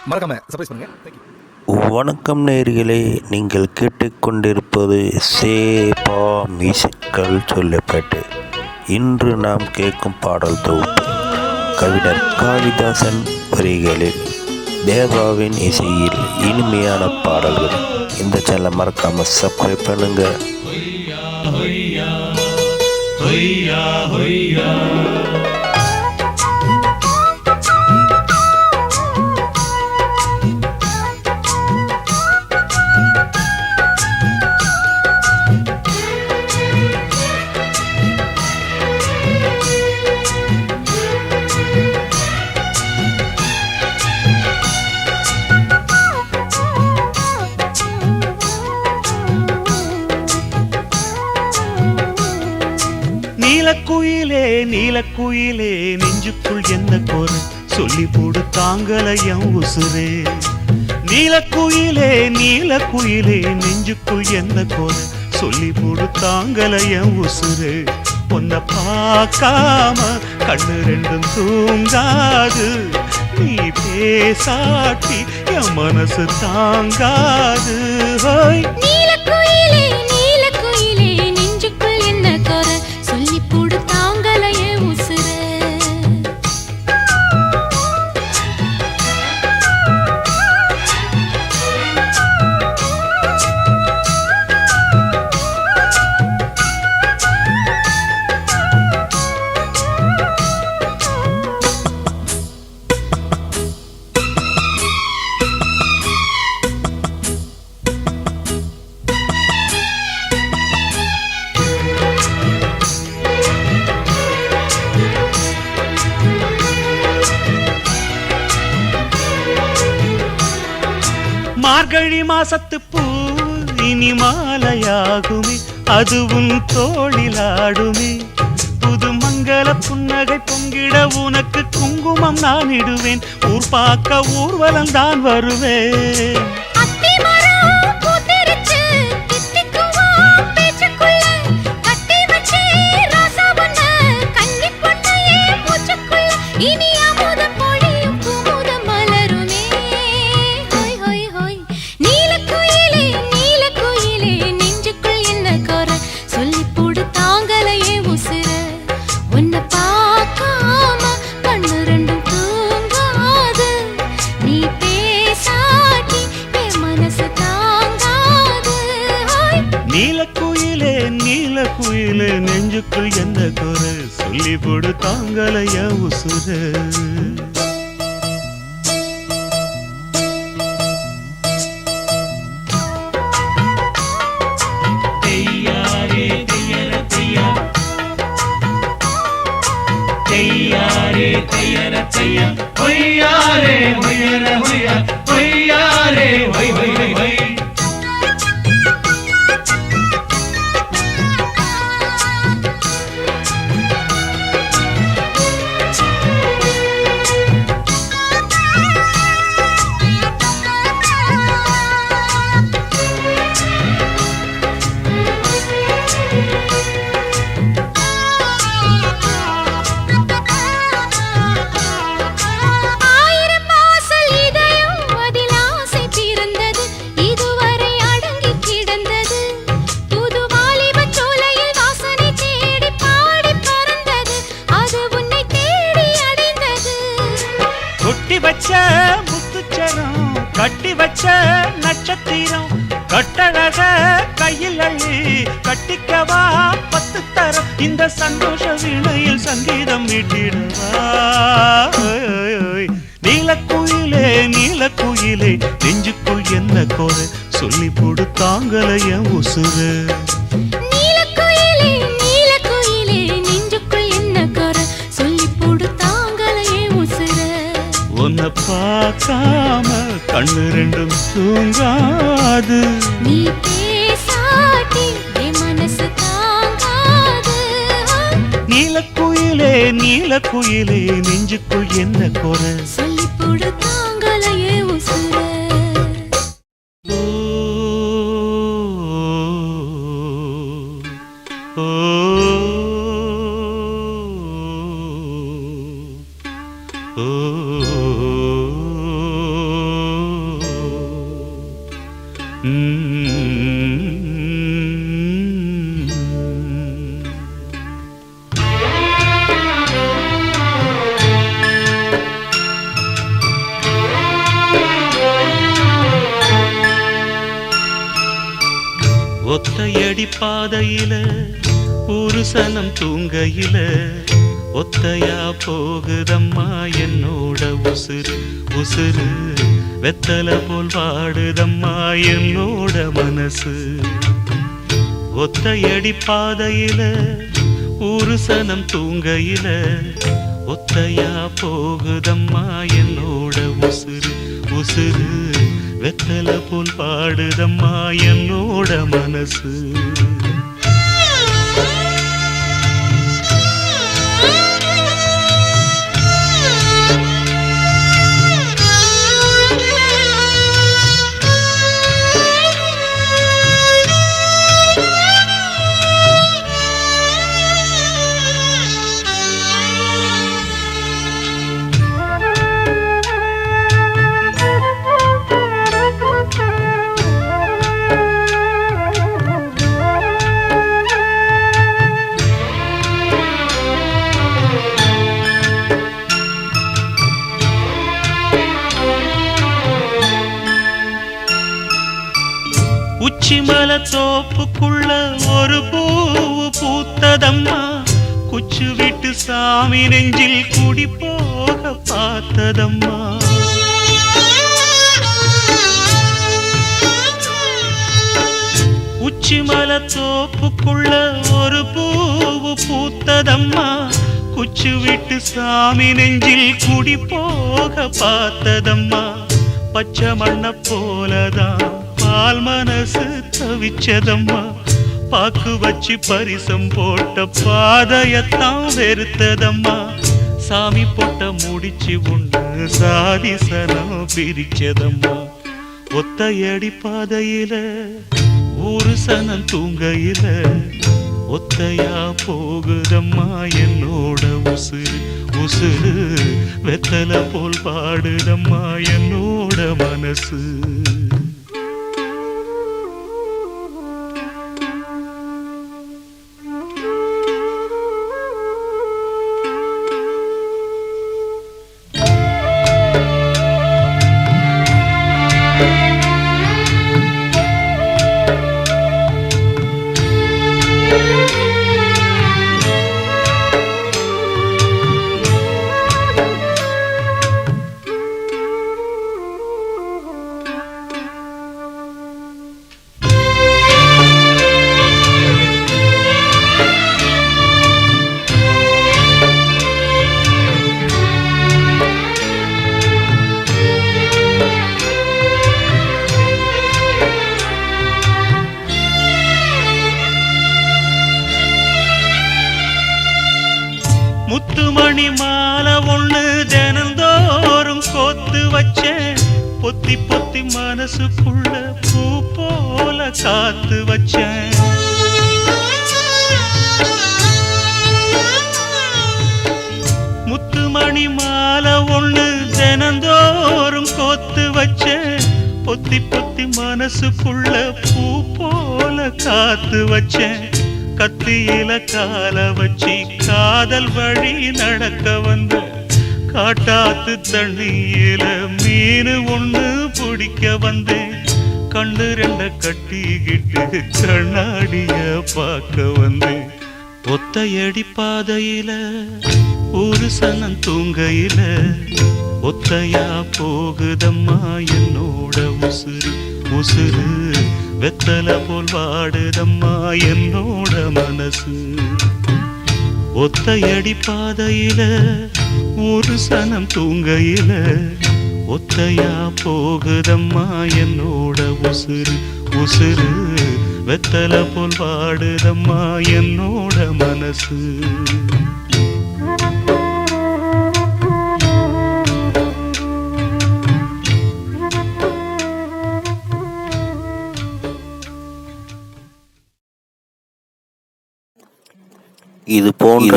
மறக்காம சர்ப்ரைஸ் பண்ணுங்க. தேங்க்யூ. வணக்கம் நேயர்களே, நீங்கள் கேட்டுக்கொண்டிருப்பது சேபா மியூசிக்கல் சொல்லப்பட்டு. இன்று நாம் கேட்கும் பாடல் தொகுப்பு கவிஞர் காளிதாசன் வரிகளில் தேவாவின் இசையில் இனிமையான பாடல்கள். இந்த சேனலை மறக்காம சப்ஸ்கிரைப் பண்ணுங்க. நீலக்குயிலே நீலக்குயிலே நெஞ்சுக்குள் என்ன கோர சொல்லி போடு தாங்கலையம் உசுரே. நீலக்குயிலே நீலக்குயிலே நெஞ்சுக்குள் என்ன கோர சொல்லி போடு தாங்கலையம் உசுரே. உன்னை பார்க்காம கண்ணு ரெண்டும் தூங்காது, நீ பேசாட்டி என் மனசு தாங்காது. நீலக்குயிலே நீலக்குயிலே நெஞ்சுக்குள் என்ன கோர சொல்லி போடு தாங்கலையே உசுரே. மார்கழி மாசத்து பூ இனி மாலையாகுமே, அதுவும் தோளிலாடுமே. புது மங்கள புன்னகை பொங்கிட உனக்கு குங்குமம் நான் இடுவேன். ஊர் பார்க்க ஊர்வலம் தான் வருவேன். நீலக்குயிலே நீலக்குயிலே நெஞ்சுக்குள் என்ன குறை சொல்லி போடு தாங்கலைய உசுரே. வச்ச முத்துச்சரம் கட்டி வச்ச நட்சத்திரம் கட்டழக கையில் அள்ளி கட்டிக்கவா 10 தரம். இந்த சந்தோஷ வீணையில் சங்கீதம் மீட்டிடவா. நீலக்குயிலே நீலக்குயிலே நெஞ்சுக்குள் என்ன கோரை சொல்லி போடு தாங்கலைய உசுரே. உன்னை பார்க்காம கண்ணு ரெண்டும் தூங்காது, நீ பேசாட்டி என் மனசு தாங்காது. நீலக்குயிலே நீலக்குயிலே நெஞ்சுக்குள் என்ன குறை சொல்லி போடு தாங்கலையே உசுரே. ஓ ஒத்தையடி பாதையில ஒரு சனம் தூங்கையில ஒத்தையா போகுதம்மா என்னோட உசுறு உசுறு வெத்தலை போல் வாடுதம்மா என்னோட மனசு. ஒத்தையடி பாதையில ஒரு சனம் தூங்கையில ஒத்தையா போகுதம்மா என்னோட உசுறு உசுறு வெத்தலை போல் பாடுதம்மா என்னோட மனசு. உச்சிமல தோப்புக்குள்ள ஒரு பூவு பூத்ததம்மா குச்சு விட்டு சாமி நெஞ்சில் குடி போக பார்த்ததம்மா. உச்சிமல தோப்புக்குள்ள ஒரு பூவு பூத்ததம்மா குச்சு விட்டு சாமி நெஞ்சில் குடி போக பார்த்ததம்மா. பச்சை மண்ண போலதான் பால் மனசு தவிச்சதம்மா. பாக்கு வச்சு பரிசம் போட்ட பாதையத்தான் வெறுத்ததம்மா. சாமி போட்ட முடிச்சு உண்டு சாதி சனம் பிரிச்சதம்மா. ஒத்தையடி பாதையில ஒரு சனம் தூங்கையில ஒத்தையா போகுதம்மா என்னோட உசுறு உசுறு வெத்தலை போல் பாடுதம்மா என்னோட மனசு. முத்துமணி மாலை ஒண்ணு தினந்தோறும் கோத்து வச்சேன். பொத்தி பொத்தி மனசுக்குள்ள பூ போல காத்து வச்சேன். முத்துமணி மாலை ஒண்ணு தினந்தோறும் கோத்து வச்சேன். பொத்தி பொத்தி மனசுக்குள்ள பூ போல காத்து வச்சேன். கத்தியில கால வச்சி காதல் வழி நடக்க வந்த காட்டாத்து தண்ணியில மீன் ஒண்ணு பிடிக்க வந்தேன். கண்ணு ரெண்ட கட்டிக்கிட்டு கண்ணாடிய பார்க்க வந்தேன். ஒத்தையடி பாதையில ஒரு சனம் தூங்கையில ஒத்தையா போகுதம்மா என்னோட உசுறு உசுறு வெத்தலை போல் வாடுதம்மா என்னோட மனசு. ஒத்தையடி பாதையில ஒரு சனம் தூங்கையில ஒத்தையா போகுதம்மா என்னோட உசுறு உசுறு வெத்தலை போல் வாடுதம்மா என்னோட மனசு. இது போன்ற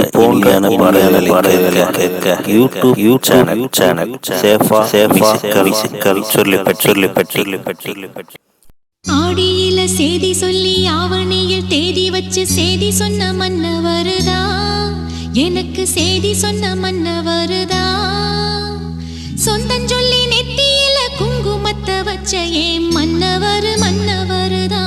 பாடல்களை கேட்க யூடியூப் சேனல் சேஃபா சொல்லிப்பட்டி. ஆடியில சேதி சொல்லி ஆவணியில் தேதி வச்சு சேதி சொன்ன மன்னவருதா எனக்கு சேதி சொன்ன மன்னவருதா. சொந்தஞ்சொல்லி நெத்தியில குங்குமத்தை வச்ச ஏன் மன்னவருதா.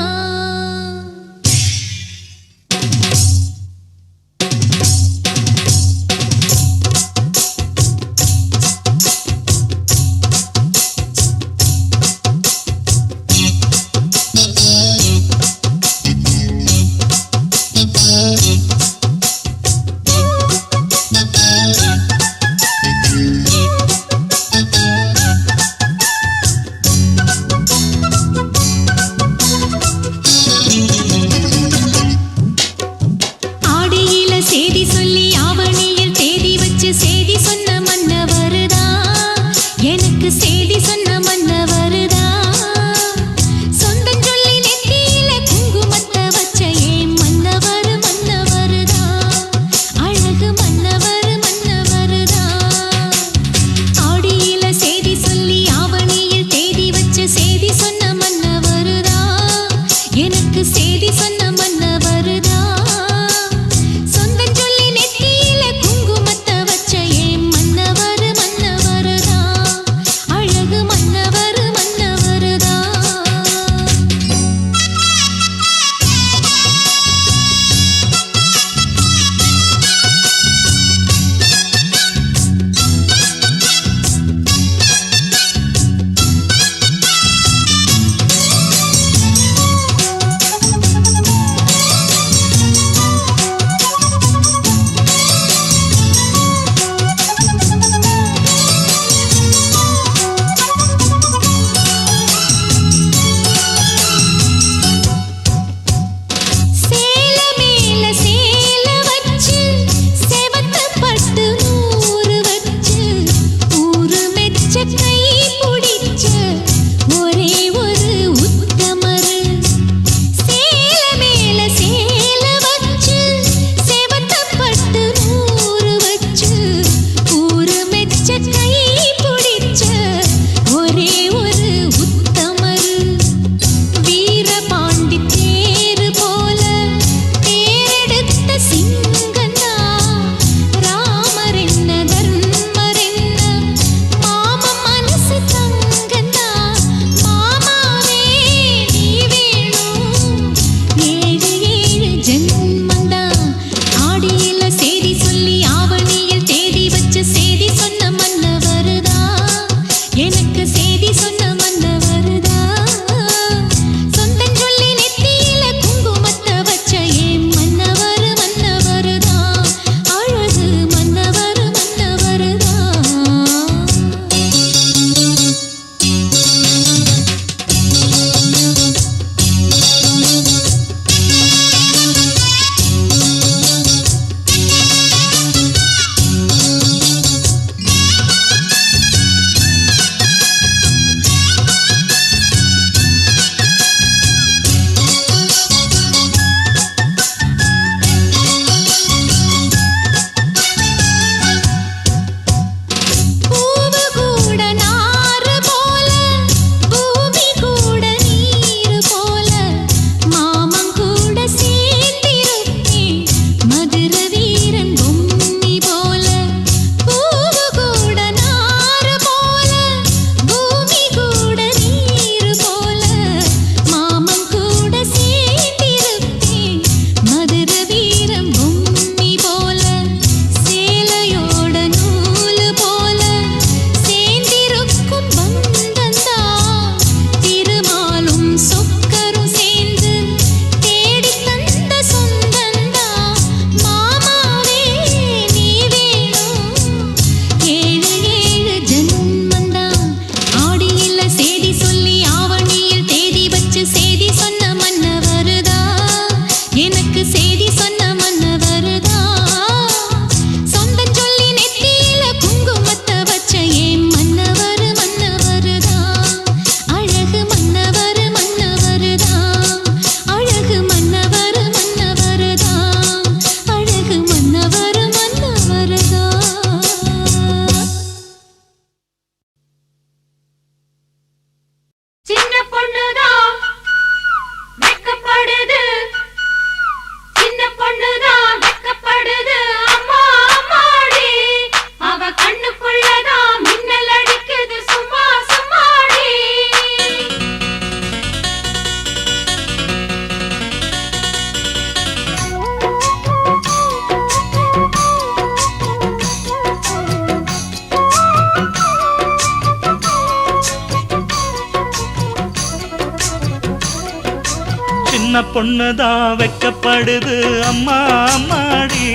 சின்ன பொண்ணுதான் வெக்கப்படுது அம்மா அம்மாடி,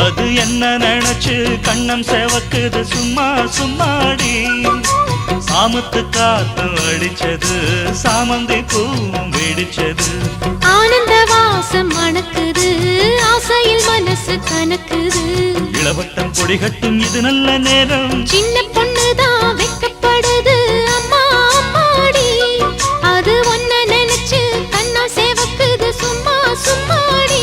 அது என்ன நினைச்சு கண்ணம் செவக்குது சும்மா சும்மாடி. சாமத்து காத்து அடிச்சது, சாமந்தி பூவும் வெடிச்சது, ஆனந்த வாசம் மணக்குது, ஆசையில் மனசு கணக்குது. இளவட்டம் கொடிகட்டும் இது நல்ல நேரம், சின்ன பொண்ணுதான் வெக்கப்படுது அம்மா அம்மாடி, அது ஒன்ன நினைச்சு கண்ணா சேவக்குது சும்மா சும்மாடி.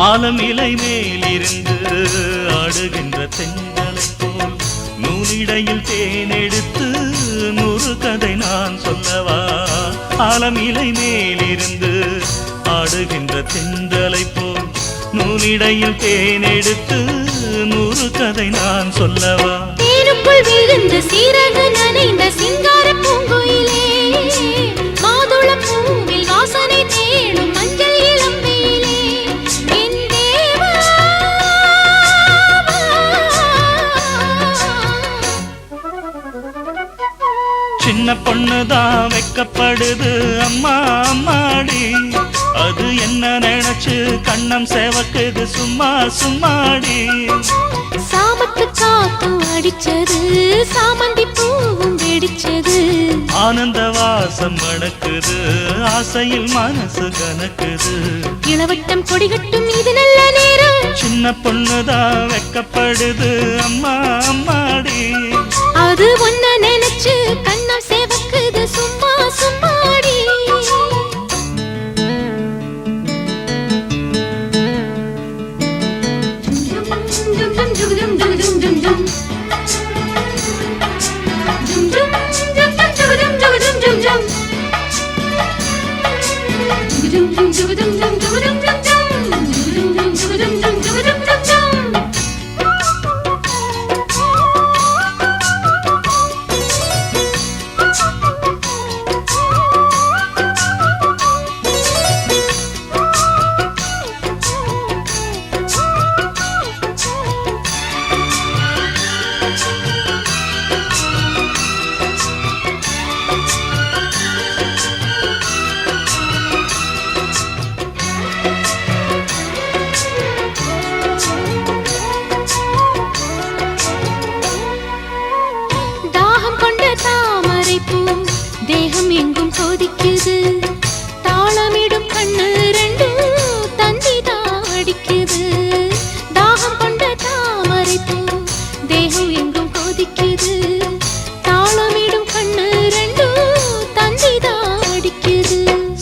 ஆலம் இலை மேலிருந்து ஆடுகின்ற தென்றலை போல் நூலிடையில் தேனெடுத்து 100 கதை நான் சொல்லவா. ஆலம் இலை மேலிருந்து ஆடுகின்ற தென்றலை போல் நூலிடையில் தேனெடுத்து 100 கதை நான் சொல்லவா. தேனுக்குள் விழுந்த சீரக நனைந்த சிங்கார பூங்குயிலே, மாதுளம் பூவில் வாசனை தேடும் மஞ்சள் இளம்பியிலே, என் தேவா. சின்ன பொண்ணுதான் வெக்கப்படுது அம்மா அம்மாடி, அது என்ன நினைச்சு கண்ணம் சேவக்குது சும்மா சும்மாடி. சாமத்து காத்து அடிச்சது, சாமந்தி பூவும் வெடிச்சது, ஆனந்த வாசம் மணக்குது, ஆசையில் மனசு கணக்குது. இளவட்டம் கொடிகட்டும் இது நல்ல நேரம், சின்ன பொண்ணுதான் வெக்கப்படுது அம்மா அம்மாடி, அது ஒன்ன நினைச்சு கண்ணா சேவக்குது சும்மா சும்மாடி. தாகம் கொண்ட தாமரை பூ தேகம் எங்கும் கொதிக்குது, தாளமிடும் கண்ணு ரெண்டும் தந்திதான் அடிக்குது. தாகம் கொண்ட தாமரை பூ தேகம் எங்கும் கொதிக்குது, தாளமிடும் கண்ணு ரெண்டும் தந்திதான் அடிக்குது.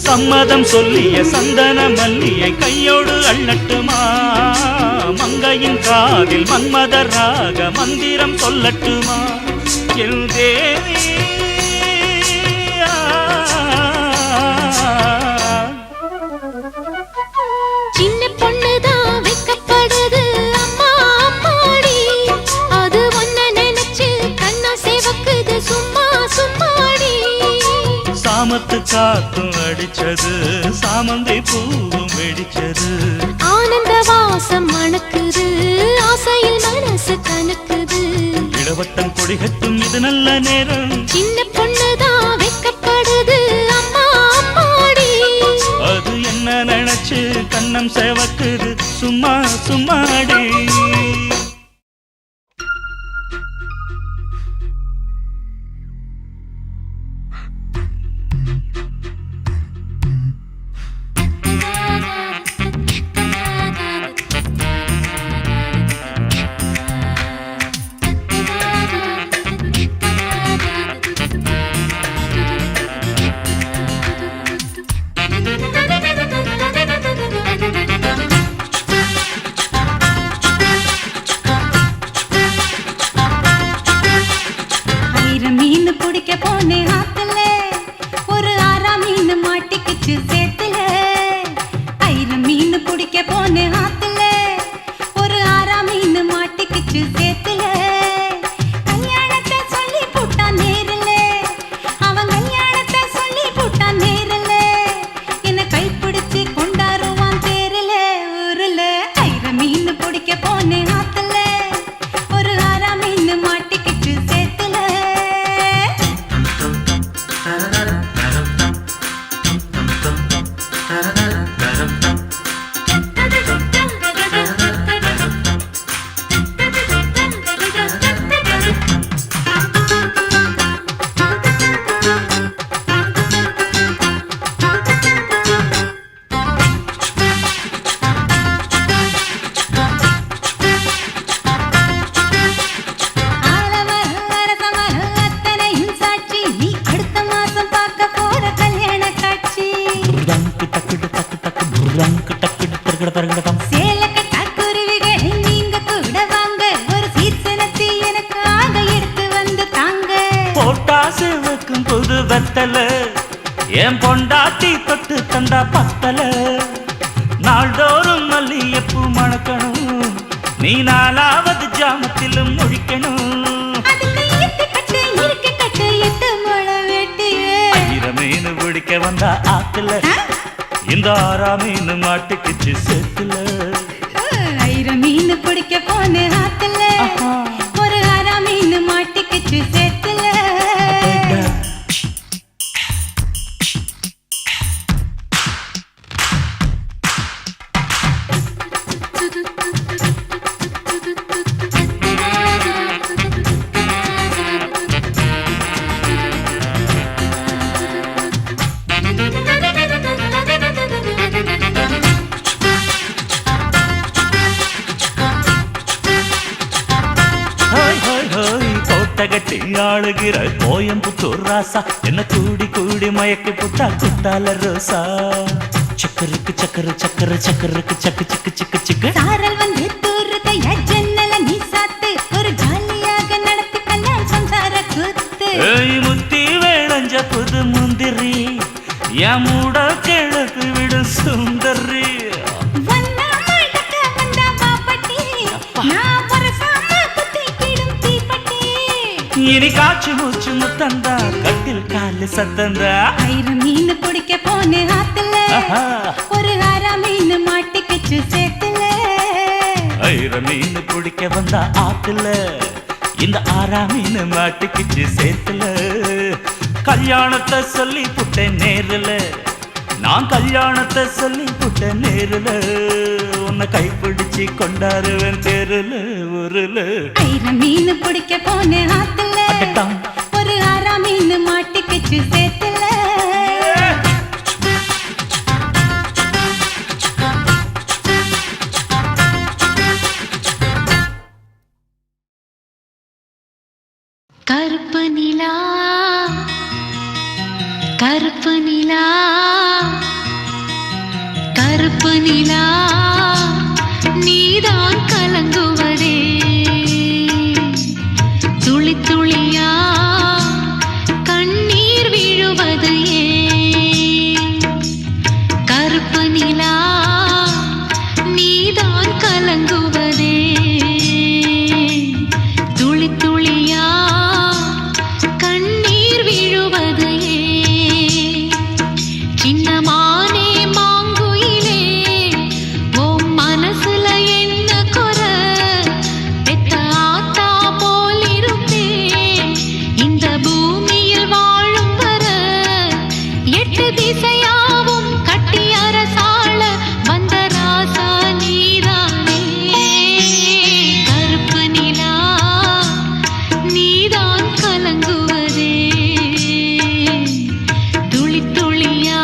சம்மதம் சொல்லிய சந்தன மல்லியை கையோடு அள்ளட்டுமா, மங்கையின் காதில் மன்மதராக மந்திரம் சொல்லட்டுமா. என் தேவி சின்ன பொண்ணுதான் வெக்கப்படுது அம்மா அம்மாடி, அது ஒன்ன நினைச்சு கண்ணா சேவக்குது சும்மா சும்மாடி. சாமத்து காத்தும் அடிச்சது, சாமந்தி பூவும் வெடிச்சது, ஆனந்த வாசம் மணக்குது, ஆசையில் மனசு கணக்குது. இளவட்டம் கொடிகட்டும் இது நல்ல நேரம், சின்ன பொண்ணுதான் வெக்கப்படுது அம்மா அம்மாடி, அது என்ன நினைச்சு கண்ணம் சேவக்குது சும்மா சும்மாடி. மாட்டிக்கிச்சு சேத்துல. ஆயிரம் மீன் பிடிக்க போன ஆத்துல ஒரு 6ஆம் மீன் மாட்டிக்கிச்சு சேத்துல. கல்யாணத்தை சொல்லி போட்டான் நேரில், அவன் கல்யாணத்தை சொல்லி போட்டான் நேரில். என்ன கைப்பிடிச்சு கொண்டாருவான் தேரில் ஊரில். ஆயிரம் மீன் பிடிக்க போன ஆத்துல ஒரு 6ஆம் மீன் மாட்டிக்கிச்சு சேத்துல. புது வெத்தல என் பொண்டாட்டி தொட்டு தந்தா பத்தல. நாள்தோறும் மல்லியப்பூ மணக்கணும், நீ 4வது ஜாமத்திலும் முழிக்கணும். 1000 மீன் பிடிக்க வந்தா ஆத்துல இந்த 6ஆம் மீன் மாட்டிக்கிச்சு சேத்துல. 1000 மீன் பிடிக்க போன ஆத்துல ஒரு 6ஆம் மீன் மாட்டிக்கிச்சு சேத்துல. கட்டி ஆளுகிற கோயம்புத்தூர் ராசா என்ன கூடி கூடி மயக்கி புட்டா குட்டால ரோசா. சக்கருக்கு சக்கரு சக்கரு சக்கருக்கு சக்கு சிக்கு சிக்கு சிக்கு. சாரல் வந்து தூருதையா ஜன்னல நீ சாத்து, ஒரு ஜாலியாக நடத்தி கல்யாண சம்சார கூத்து. முத்தி வேளஞ்ச புது முந்திரி என் மூட கிழக்கு விடும் சுந்தரி. இனி காற்று மூச்சு முத்தந்தா கட்டில் காலு சத்தந்தா. 1000 மீன் பிடிக்க போன ஆத்துல ஒரு 6ஆம் மீன் மாட்டிக்கிச்சு சேத்துல. 1000 மீன் பிடிக்க வந்தா ஆத்துல இந்த 6ஆம் மீன் மாட்டிக்கிச்சு சேத்துல. கல்யாணத்தை சொல்லி புட்டேன் நேரில், நான் கல்யாணத்தை சொல்லி புட்டேன் நேரில். உன்னை கைப்பிடிச்சு கொண்டாருவேன் தெருல ஊருல. 1000 மீன் பிடிக்க போன ஆத்துல ஒரு 6ஆம் மீன் மாட்டிக்கிச்சு சேத்துல. கருப்பு நிலா கருப்பு நிலா கருப்பு நிலா நீதான் கலங்குவதே, துளி துளியா கண்ணீர் விழுவது ஏன்? கருப்பு நிலா நீதான் கலங்குவதே, துளி துளியா கண்ணீர் விழுவது ஏன்? சின்னமானே மாங்குயிலே உன் மனசுல என்ன குறை? பெத்த ஆத்தா போல் இருப்பேன் இந்த பூமியில் வாழும் வர. 8 திசையாவும் கட்டி அரசாள வந்த ராசா நீதானே. கருப்பு நிலா நீதான் கலங்குவதே, துளி துளியா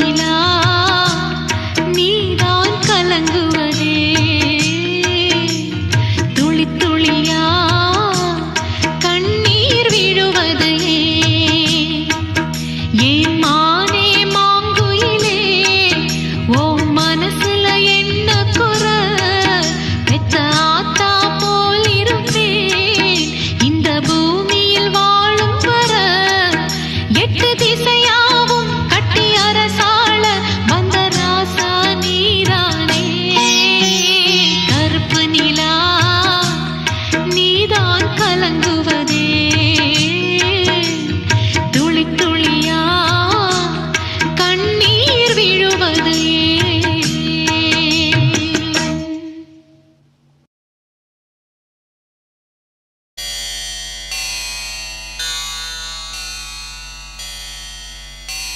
நிலா நீதான் கலங்குவதே துளி துளியா கண்ணீர் விழுவது ஏன் மானே மாங்குயிலே ஓ மனசுல என்ன குறை பெத்த ஆத்தா போல் இருப்பேன் இந்த பூமியில் வாழும் வர எட்டு திசையாவும் கட்டி அரசாள வந்த ராசா நீதானே கருப்பு நிலா நீதான் கலங்குவதே துளி துளியா கண்ணீர் விழுவது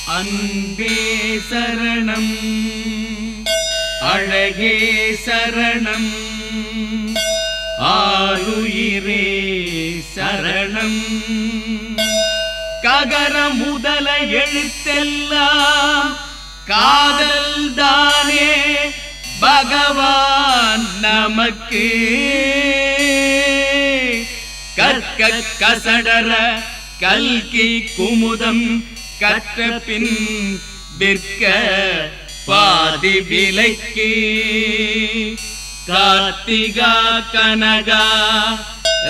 அன்பே சரணம் அழகே சரணம் ஆருயிரே சரணம் ககர முதல எழுத்தெல்லாம் காதல் தானே பகவான் நமக்கு கற்க கசடர கல்கி குமுதம் கற்ற பின் விற்க பாதி விலைக்கு கார்த்திகா கனகா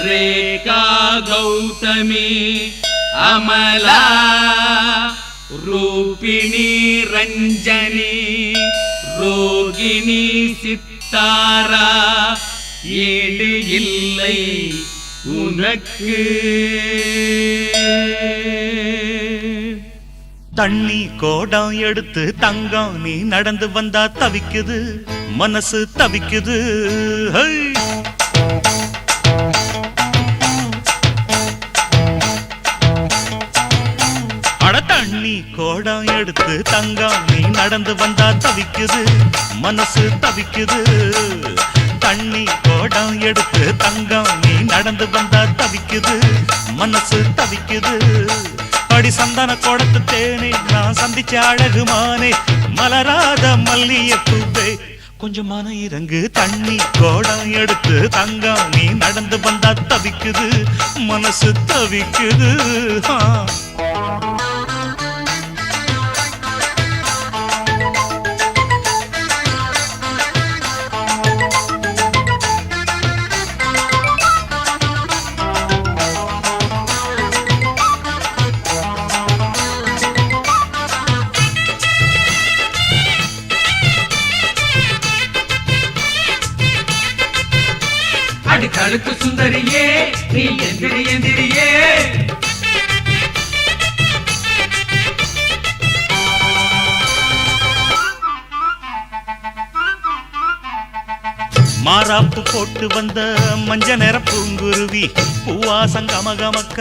ரேகா கௌதமி அமலா ரூபிணி ரஞ்சனி ரோகிணி சித்தாரா ஈடு இல்லை உனக்கு தண்ணி கோடம் எடுத்து தங்கம் நீ நடந்து வந்தா தவிக்குது மனசு தவிக்குது ஹை! அட தண்ணி கோடம் எடுத்து தங்கம் நீ நடந்து வந்தா தவிக்குது மனசு தவிக்குது தண்ணி கோடம் எடுத்து தங்கம் நீ நடந்து வந்தா தவிக்குது மனசு தவிக்குது அடி சந்தன கோடத்து தேனே நான் சந்திச்ச அழகுமானே மலராத மல்லிய பூவே கொஞ்சம் மன இறங்கு தண்ணி கோடம் எடுத்து தங்கம் நீ நடந்து வந்தா தவிக்குது மனசு தவிக்குது கழுத்து சுந்தரியே நீ எந்திரி எந்திரியே மாறாப்பு போட்டு வந்த மஞ்ச நிற பூங்குருவி பூவாசம் கமகமக்க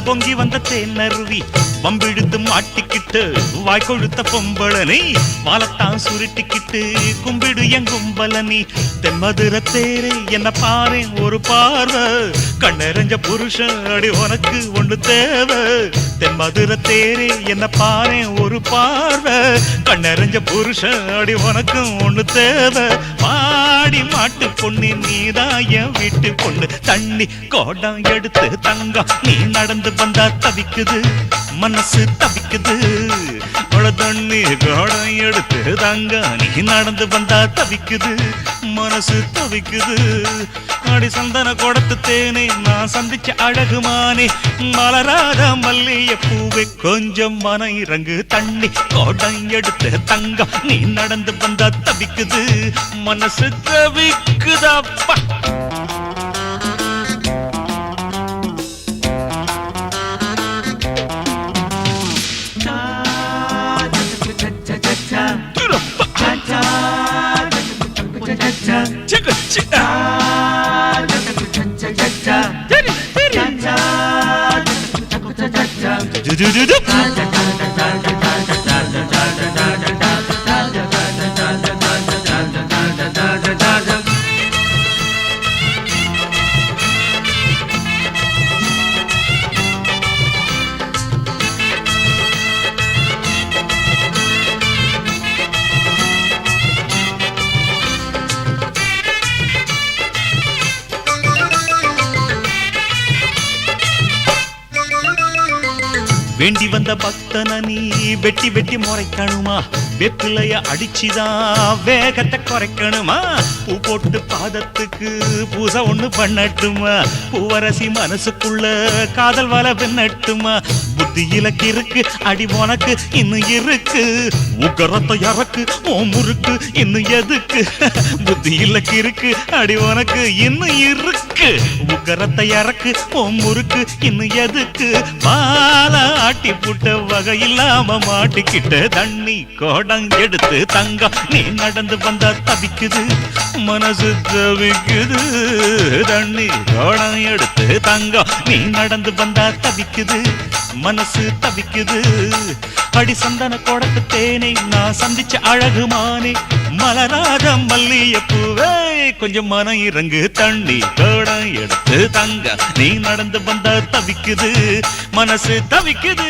பொங்கி வந்த தேனருவி வம்பிழுத்து மாட்டிக்கிட்டு வாய்க்கொழுத்த பொம்பளனி வாழத்தான் சுருட்டிக்கிட்டு கும்பிடு என் கும்பலனி தென்மதுர தேரே என்ன பாரு ஒரு பார்வை கண்ணெறிஞ்ச புருஷன் அடி உனக்கு ஒண்ணு தேவை தென்மதுர தேரே என்ன பாரு ஒரு பார்வை கண்ணெறிஞ்ச புருஷன் அடி உனக்கு ஒண்ணு தேவை பாடி மாட்டு பொண்ணு நீதான் என் வீட்டு பொண்ணு தண்ணி கோடம் எடுத்து தங்கம் நீ நடந்து வந்தா தவிக்குது மனசு தவிக்குது தண்ணி கோடம் எடுத்து தங்கம் நீ நடந்து வந்தா தவிக்குது மனசு தவிக்குது அடி சந்தன கோடத்து தேனே நான் சந்திச்ச அழகுமானே மலராத மல்லிய பூவை கொஞ்சம் மன இறங்கு தண்ணி கோடம் எடுத்து தங்கம் நீ நடந்து வந்தா தவிக்குது மனசு தவிக்குதப்பா வேண்டி வந்த பக்தன நீ வெட்டி வெட்டி முறைக்கணுமா? வெப்பிலைய அடிச்சுதான் வேகத்தை குறைக்கணுமா? பூ போட்டு பாதத்துக்கு பூசை ஒண்ணு பண்ணட்டுமா? பூவரசி மனசுக்குள்ள காதல் வலை பின்னட்டுமா? புத்தி இலக்கு இருக்கு அடி உனக்கு இன்னும் இருக்கு. உக்கரத்தை இறக்கு ஓ முறுக்கு இன்னும் எதுக்கு? புத்தி இலக்கு இருக்கு அடி உனக்கு இன்னும் இருக்கு. உக்கரத்தை இறக்கு ஓ முறுக்கு இன்னும் எதுக்கு? பால ஆட்டி புட்ட வகை இல்லாம மாட்டிக்கிட்ட தண்ணி கோடம் எடுத்து தங்கம் நீ நடந்து வந்தா தவிக்குது மனசு தவிக்குது. தண்ணி கோடம் எடுத்து தங்கம் நீ நடந்து வந்தா தவிக்குது மனசு தவிக்குது. அடி சந்தன கோடத்து தேனை நான் சந்திச்ச அழகுமானே மலராத மல்லிய பூவே கொஞ்சம் மனம் இறங்கு. தண்ணி கோடம் எடுத்து தங்க நீ நடந்து வந்தா தவிக்குது மனசு தவிக்குது.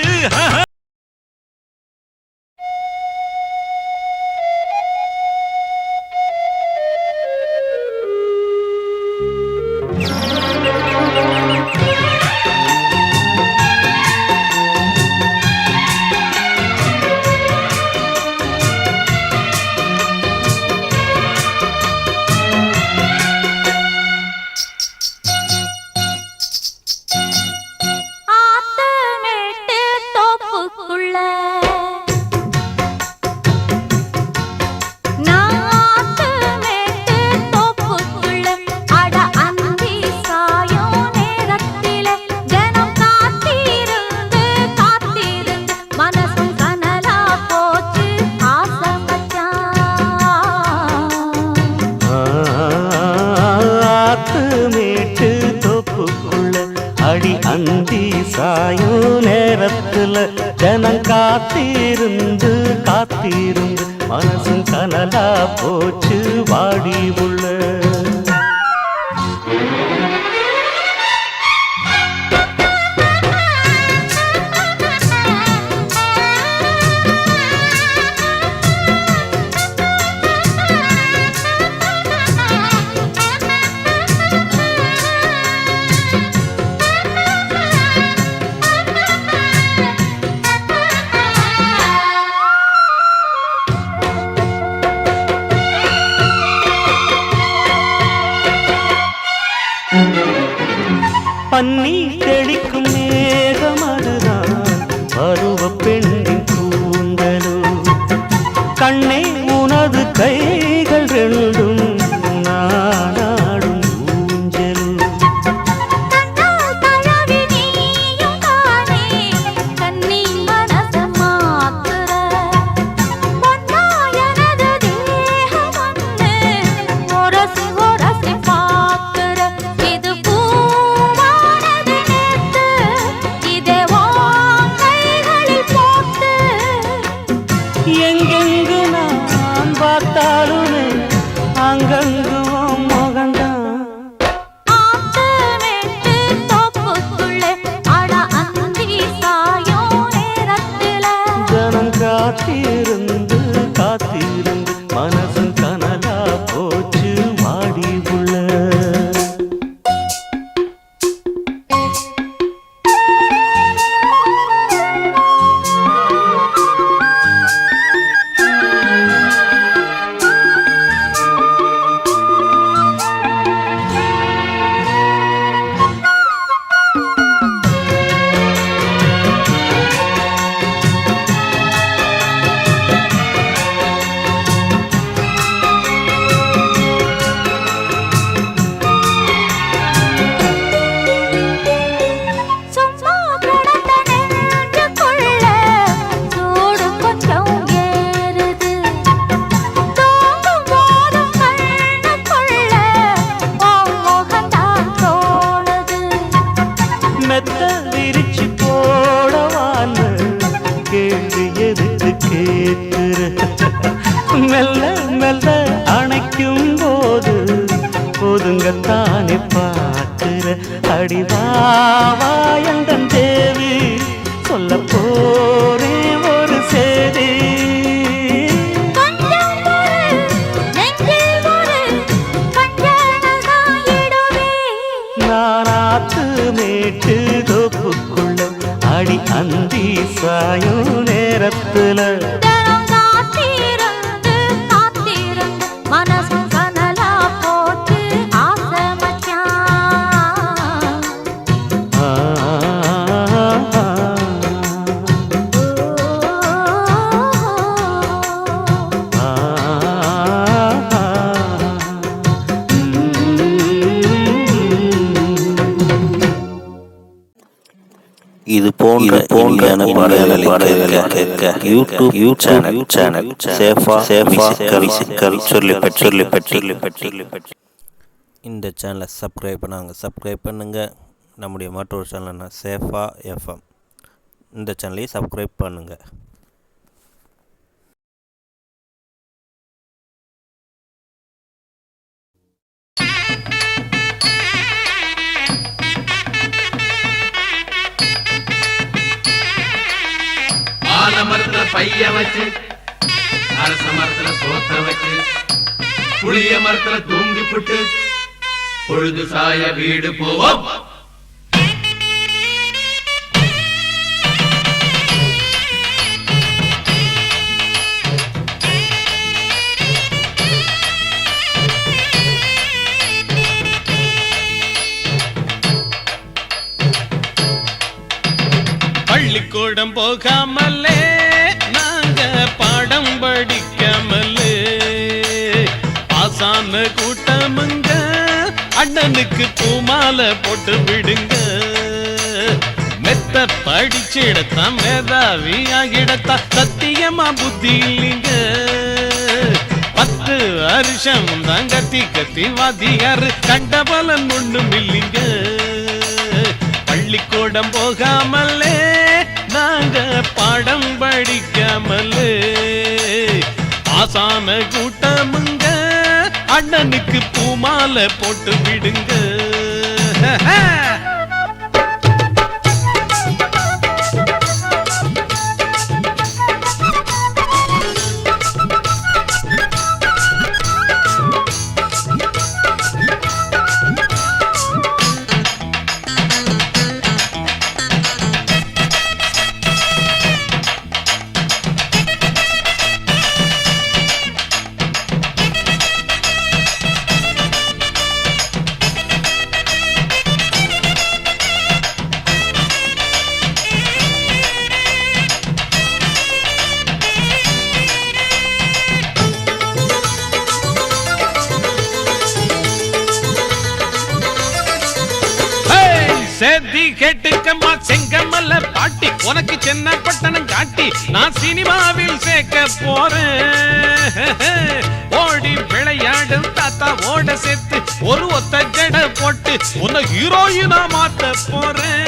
ஜனம் காத்திருந்து காத்திருந்து மனசும் கனலா போச்சு வாடி உள்ள. பன்னி தெளிக்கும் மேகம் அதுதான் பருவ பெண்ணின் கூந்தலோ. கண்ணே உனது கைகள் ரெண்டும் நாடாடும் ஊஞ்சலோ. எங்கெங்கு நான் பார்த்தாலுமே அங்கங்கு மோகந்தான். ஜனம் காத்திருந்து காத்திருந்து மனசு கனலா போச்சு வாடி உள்ள. மெத்த விரிச்சு போடவான்னு கேள்வி எதுக்கு கேட்கிற? மெல்ல மெல்ல அணைக்கும் போது ஒதுங்கத்தானே பார்க்கிற. அடிவாயந்தன் தேவி சொல்ல போரே ஒரு சேதி. நானாத்து மேட்டு தோப்புக்குள்ள அடி அந்தி தினம் காத்திருந்து காத்திருந்து மனசு கனலா போச்சு ஆசை மச்சான். இது போன்ற பாடல்களை கேட்க யூடியூப் சேனல் சேஃபா மியூசிக்கல் சொல்லி பெற்று இந்த சேனலை சப்ஸ்கிரைப் பண்ணுங்க. நம்முடைய மற்றொரு சேனல்னா சேஃபா எஃப்எம். இந்த சேனலையும் சப்ஸ்கிரைப் பண்ணுங்க. ஆலமரத்துல பைய வச்சு அரச மரத்துல சோத்த வச்சு புளிய மரத்துல தூங்கி புட்டு பொழுது சாய வீடு போவோம். பள்ளிக்கூடம் போகாமலே நாங்க பாடம் படிக்காமலே ஆசான கூட்டமுங்க அண்ணனுக்கு பூமாலை போட்டு விடுங்க. மெத்த படிச்சிடத்தான் மேதாவி ஆகிடத்தான் சத்தியமா புத்தி இல்லைங்க. 10 வருஷம் தான் கத்தி வாதியாரு கண்ட பலன் ஒண்ணும் இல்லைங்க. பள்ளிக்கூடம் போகாமலே நாங்க பாடம் படிக்காமலே ஆசான கூட்டமுங்க அண்ணனுக்கு பூமாலை போட்டு விடுங்க. சேதி கேட்டுக்கம்மா செங்கமல்ல பாட்டி உனக்கு சென்ன பட்டணம் காட்டி நான் சினிமாவில் சேர்க்க போறேன். ஓடி விளையாடும் தாத்தா ஓட சேர்த்து ஒரு ஒத்த ஜட போட்டு உன்னை ஹீரோயினா மாத்த போறேன்.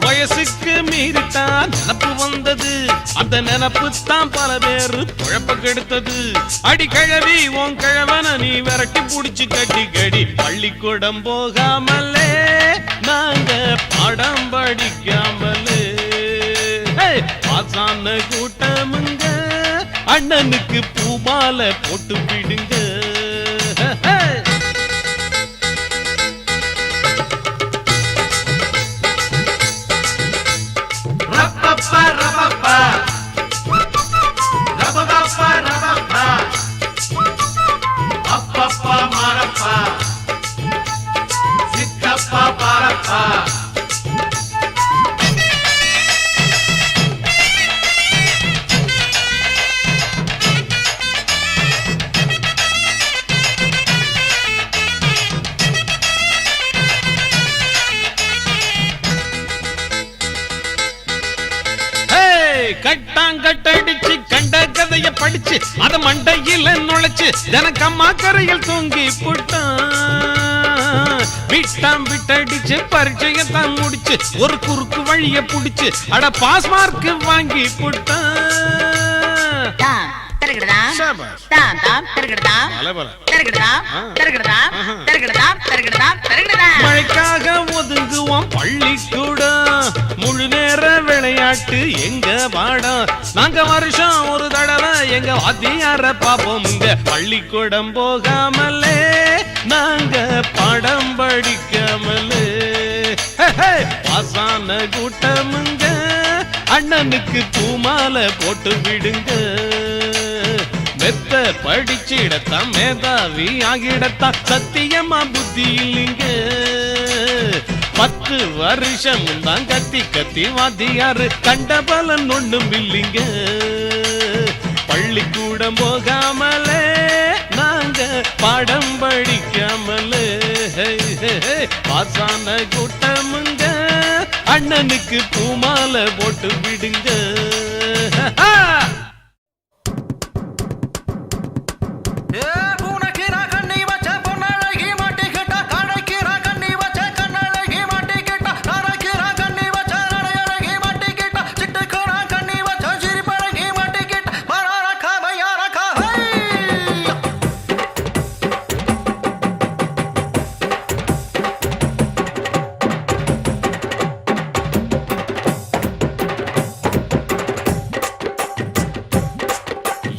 வயசுக்கு மீறித்தான் நினப்பு வந்தது, அந்த நினப்பு தான் பல பேரு குழப்ப கெடுத்தது. அடி கிழவி உன் கிழவன நீ விரட்டி புடிச்சு கட்டி கடி. பள்ளிக்கூடம் போகாமலே நாங்க பாடம் படிக்காமலே பாசான கூட்டமுங்க அண்ணனுக்கு பூமாலை போட்டு விடுங்க. கட்டாங்கட்டடிச்சு கண்ட கதைய படிச்சு அத மண்டையில நுழைச்சு ஜனக்கம்மா கரையில் தூங்கி போட்டான். விட்டாம் விட்டடிச்சு பரீட்சையத்தான் முடிச்சு ஒரு குறுக்கு வழிய புடிச்சு அட பாஸ் மார்க் வாங்கி போட்டான். ஷாபாஷ் தாம் தாம் தரகடதாம் பல பல தரகடதாம் தரகடதாம் தரகடதாம் தரகடதாம் தரகடதாம். மழைக்காக ஒதுங்குவோம் பள்ளிக்கூடம், முழு நேர விளையாட்டு எங்க பாடம். நாங்க வருஷம் ஒரு தடவை எங்க வாத்தியார பாப்போம். இங்க பள்ளிக்கூடம் போகாமலே நாங்க படம் படிக்காமலே பாசான கூட்டமுங்க, அண்ணனுக்கு பூமாலை போட்டு விடுங்க. மெத்த படிச்சிடத்தான் மேதாவி ஆகிடத்தான் சத்தியமா புத்தி இல்லைங்க. 10 வருஷம் தான் கத்தி கத்தி வாத்தியாரு கண்ட பலன் ஒண்ணும் இல்லைங்க. பள்ளிக்கூடம் போகாமலே நாங்க பாடம் படிக்காமலே பாசான கூட்டமுங்க, அண்ணனுக்கு பூமாலை போட்டு விடுங்க.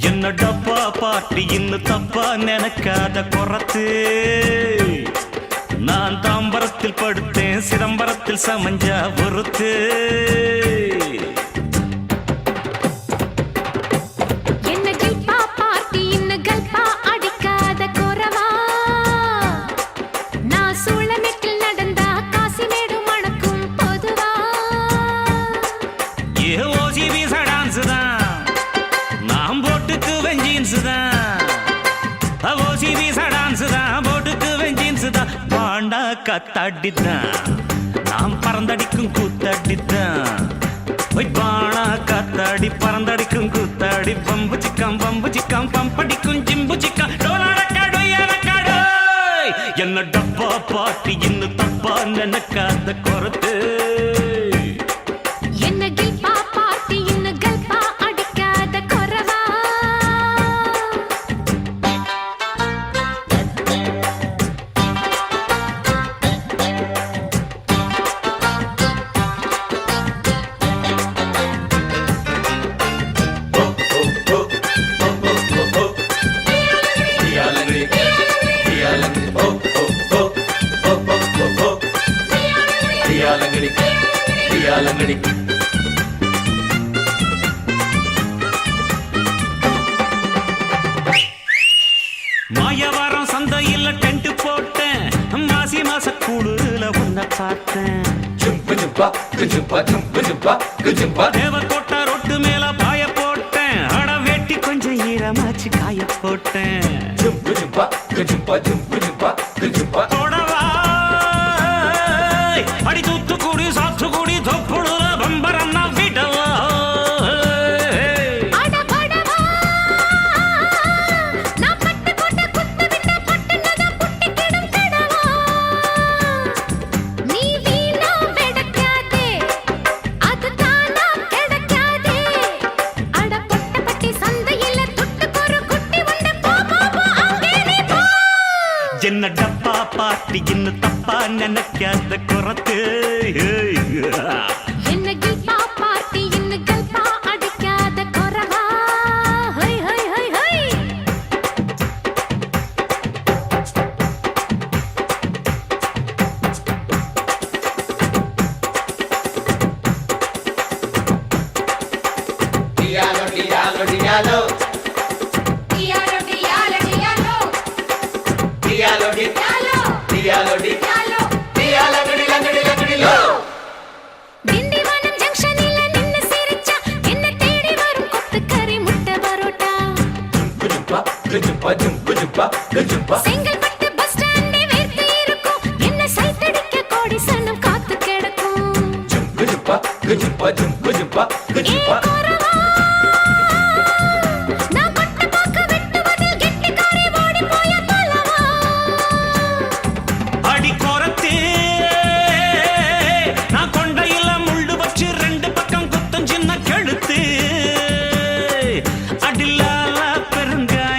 என்ன டப்பா பாட்டி இன்னும் தப்பா நினைக்காத குறத்து. நான் தாம்பரத்தில் படுத்தேன், சிதம்பரத்தில் சமஞ்சா பொறுத்து. என்ன கல்பா பாட்டி இன்னும் கல்பா அடிக்காத குறவா. நான் சூளமேட்டில் நடந்தா காசிமேடு மணக்கும் பொதுவா. ஏ ஓசி வீசா டான்ஸ் தான், நாம் போட்டுக்கு வெஞ்சீன்ஸ் தான். ஓசி வீசா டான்ஸ் தான், போட்டுக்கு வெஞ்சீன்ஸ் தான். பாண்டா கத்தாடித்தான், நாம் பறந்தடிக்கும் கூத்தாடித்தான். பானா காத்தாடி பறந்தடிக்கும் கூத்தாடி. பம்பு சிக்கம் பம்படிக்கும் ஜிம்பு சிக்கம். என்ன டப்பா பாட்டி இன்னும் தப்பா நினைக்காத குறத்து. என்ன கல்பா பாட்டி இன்னும் கல்பா அடிக்காத குறவா. மாயவாரம் சந்தையில் டென்ட் போட்டேன், மாசி மாச கூடுல உன்னை பார்த்தேன். தேவக்கோட்டை ரொட்டு மேல பாய போட்டேன், அட வெட்டி கொஞ்சம் ஈரமாச்சு காய போட்டேன். தொடவா அடி தூத்துக்குடி சாத்துக்குடி தொப்புடுல பம்பரன்னா விடவா. என்ன டப்பா பாட்டி இன்னும் தப்பா நினைக்காத குறத்து. என்ன கல்பா பாட்டி இன்னும் கல்பா அடிக்காத குறவா. ஹை ஹை ஹை ஹை. Dialo, dialo, dialo. Dialo, dialo, dialo. Dialo, dialo. Dialo, dialo. Dialo, langadi, langadi, lo. Tindivanam ஜங்ஷனில நின்னு சிரிச்சா என்ன தேடி வரும் கொத்துக்கறி முட்டை பரோட்டா. செங்கல்பட்டு பஸ் ஸ்டாண்டே வேர்த்து இருக்கும், என்ன சைத்தடிக்க கோடி சனம் காத்து கிடக்கும். ஏ குறவா, நான் பட்ட பாக்க வெட்டுவதில் கெட்டிக்காரி ஓடி போய பலவா. அடி குறத்து நான் கொண்டையில முள்ளு வச்சு 2 பக்கம் குத்தம் சின்ன கழுத்து. அடிலால பெருங்கா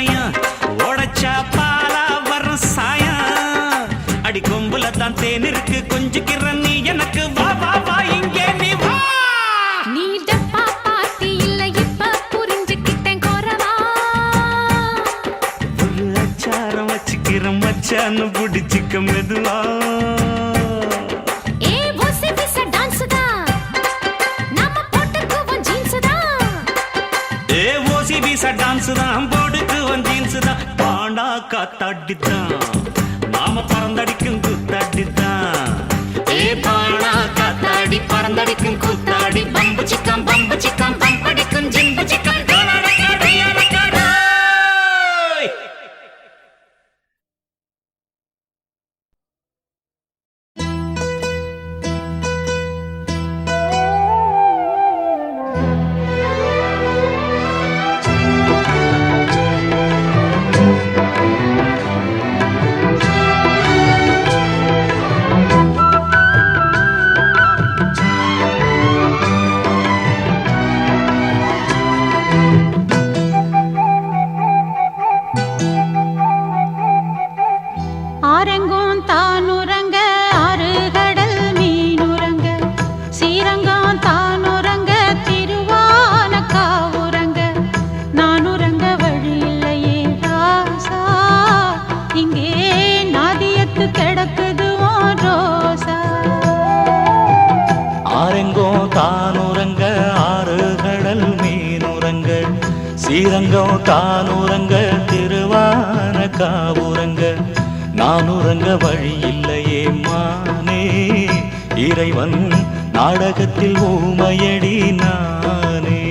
மச்சான்னு பிடிச்சிக்க மெதுவா ஏ ஓசி பிச டான்ஸ் தான் நாம போட்டுக்குவோம் ஜீன்ஸ் தான் ஏ ஓசி வீசா டான்ஸ் தான் போடுக்குவோம் ஜீன்ஸ் தான் பாண்டா காத்தாடித்தான் நாம பறந்தடிக்கும் கூத்தாடித்தான் ஏ பாண்டா காத்தாடி பறந்தடிக்கும் கூத்தாடி பம்பு சிக்கம் பம்படிக்கும் ஜிம்பு சிக்கம் ஸ்ரீரங்கம் தானுரங்க திருவான காவுரங்க நானுரங்க வழி இல்லையே மானே இறைவன் நாடகத்தில் ஊமையடி நானே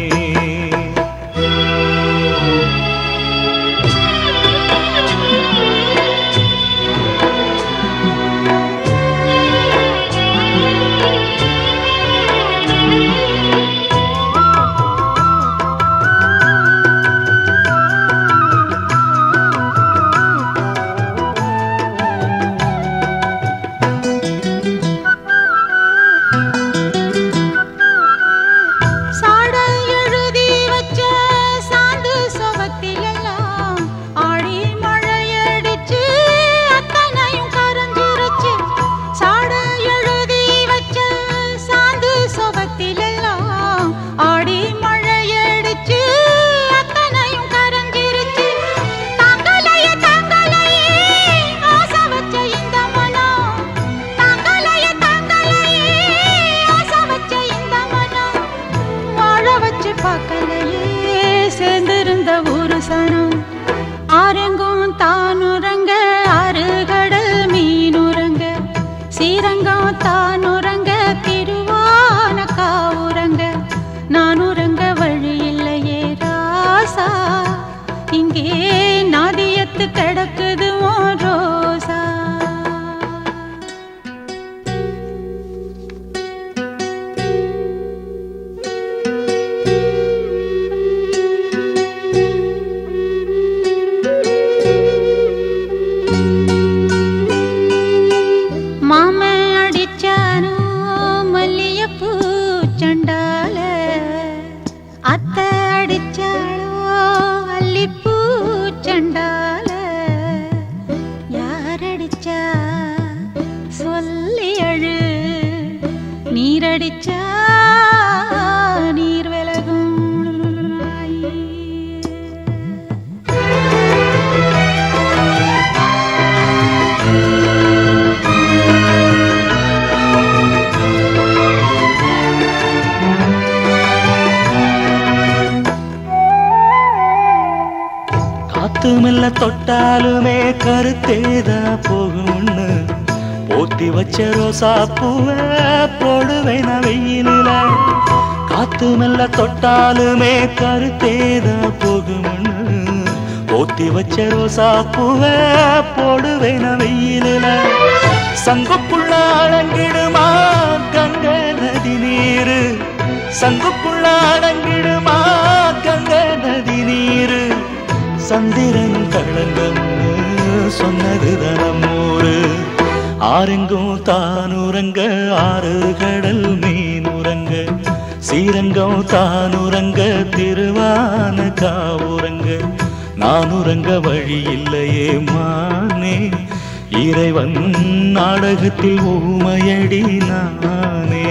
மெல்ல தொட்டாலுமே கருத்தேதா போகும்னு போத்தி வச்ச ரோசா பூவை போடுவேன் வெயிலில காத்து மெல்ல தொட்டாலுமே கருத்தேதா போகும்னு போத்தி வச்ச ரோசா பூவை போடுவேன் வெயிலில சங்குக்குள்ள அடங்கிடுமா கங்கை நதி நீரு சங்குக்குள்ள அடங்கிடுமா கங்கை நதி நீரு சந்திரன் களங்கம்னு சொன்னது தனமூரு ஆரெங்கும் தானுரங்க ஆறு கடல் மீனுரங்க ஸ்ரீரங்கம் தானுரங்க திருவான காவுரங்க நானுரங்க வழி இல்லையே மானே இறைவன் நாடகத்தில் ஊமையடி நானே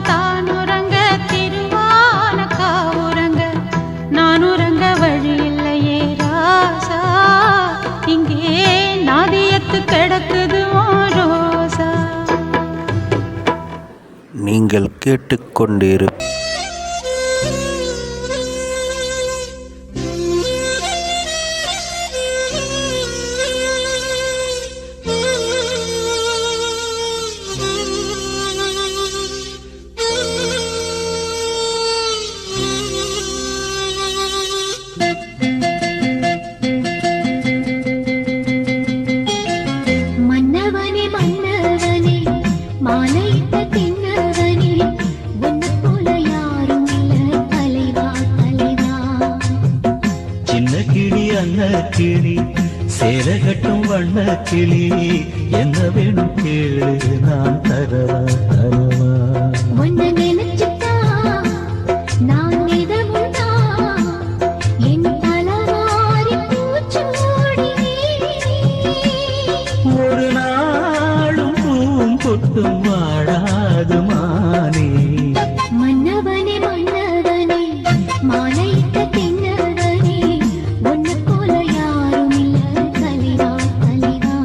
தானுரங்க திருவான காவு நீங்கள் கேட்டுக்கொண்டிரு மன்னவனே மன்னவனே மாலையிட்ட தின்னவனே உன்னை போல யாரும் இல்ல தலைவா தலைவா. சின்ன கிளி அன்ன கிளி சேர கட்டும் வண்ண கிளி என்ன வேணும் கேளு நான் தரவா தரவா. உன்னை நினைச்சுட்டா நான் நிதமுண்டா என் தலவாரி பூச்சூடி. ஒரு நாளும் பூங்கொட்டும் வாடாது மானே. மன்னவனே மன்னவனே மாலையிட்ட தின்னவனே உன்னை போல யாரும் இல்ல தலைவா தலைவா.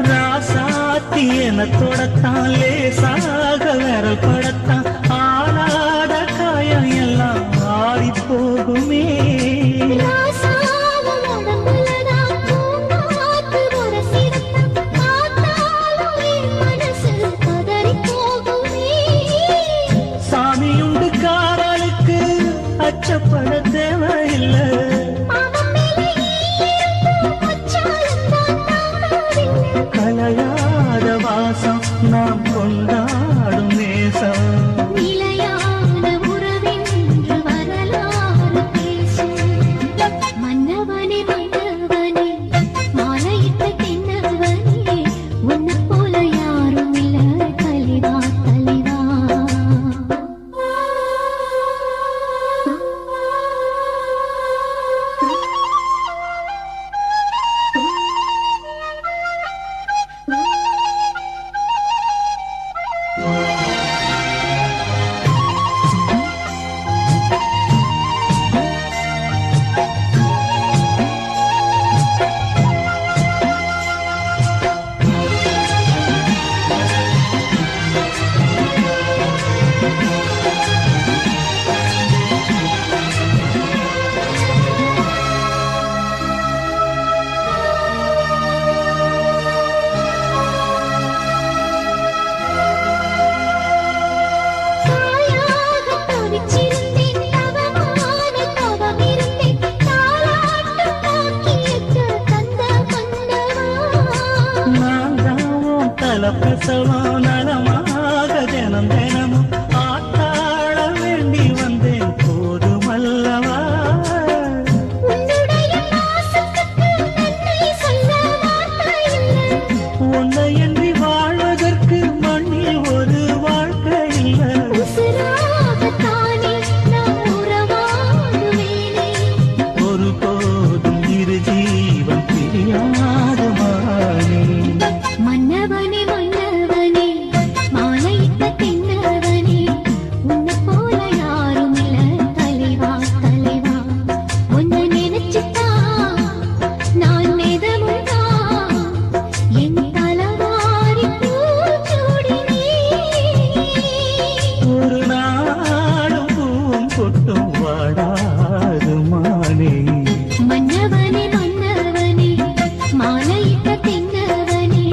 ராசாத்தி என தொடத்தான் லேசாக விரல் படத்தான் ஆளாத காயம் எல்லாம் ஆறி போகுமே. ராசாவும் உடம்புலதான் பூங்காத்து உரசிடத்தான் பார்த்தாலும் என் மனசு பதறிப் போகுமே. சாமியுண்டு காவலுக்கு அச்சப்பட தேவையில்லை. பாவம் மேலே ஈர்ப்பு வச்சாலும்தான் தாங்கவில்லை. கலையாத வாசம் நாம் கொண்டாடும் நேசம். நிலையான உறவென்று வரலாறு பேசும். மன்னவனே மன்னவனே மாலையிட்ட தின்னவனே உன்னை போல யாரும் இல்ல தலைவா தலைவா. தாயாக தவிச்சிருந்தேன் தவமான தவம் இருந்தேன் தாலாட்டும் பாக்கியத்து தந்த மன்னவா. நான் தாவும் தலப்பிரசவம் நலமாக தினம் தினமும் ஆத்தாள வேண்டி வந்தேன் போதுமல்லவா. உன்னுடைய பாசத்துக்கு நன்றி சொல்ல வார்த்தை இல்லை. உன்னை என்று வாழ்வதற்கு மண்ணில் ஒரு வாழ்க்கை இல்லை. உசுராகத்தானே நான் உறவாடுவேனே. ஒருபோதும் இரு ஜீவன் பிரியாது மானே. மன்னவனே மன்னவனே மாலையிட்ட தின்னவனே உன்னை போல யாரும் இல்ல தலைவா தலைவா. உன்னை நினைச்சுட்டா நான் நிதமுண்டா என் தலவாரி பூச்சூடினே. ஒரு நாளும் பூங்கொட்டும் வாடாது மானே. மன்னவனே மன்னவனே மாலையிட்ட தின்னவனே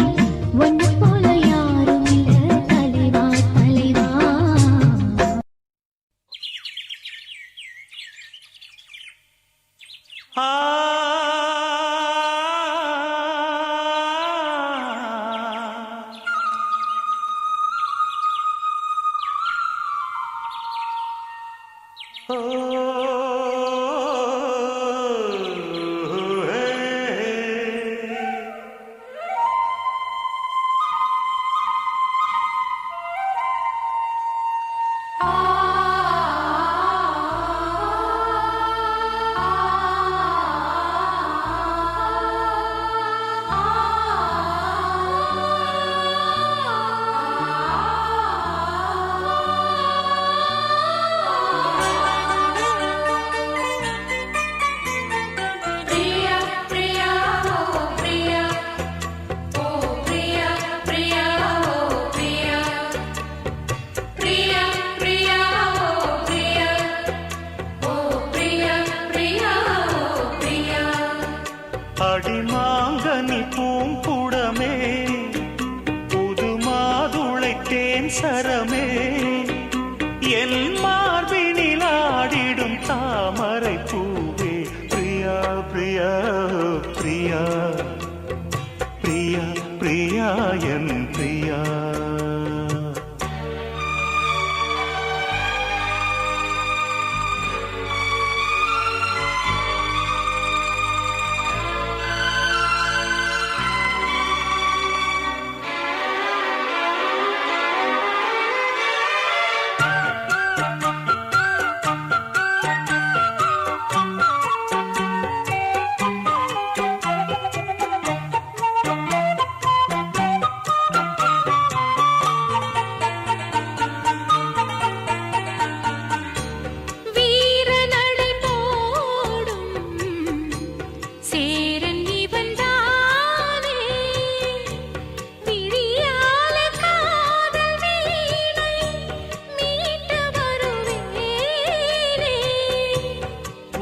உன்னை போல யாரும் இல்ல தலைவா தலைவா. ஓ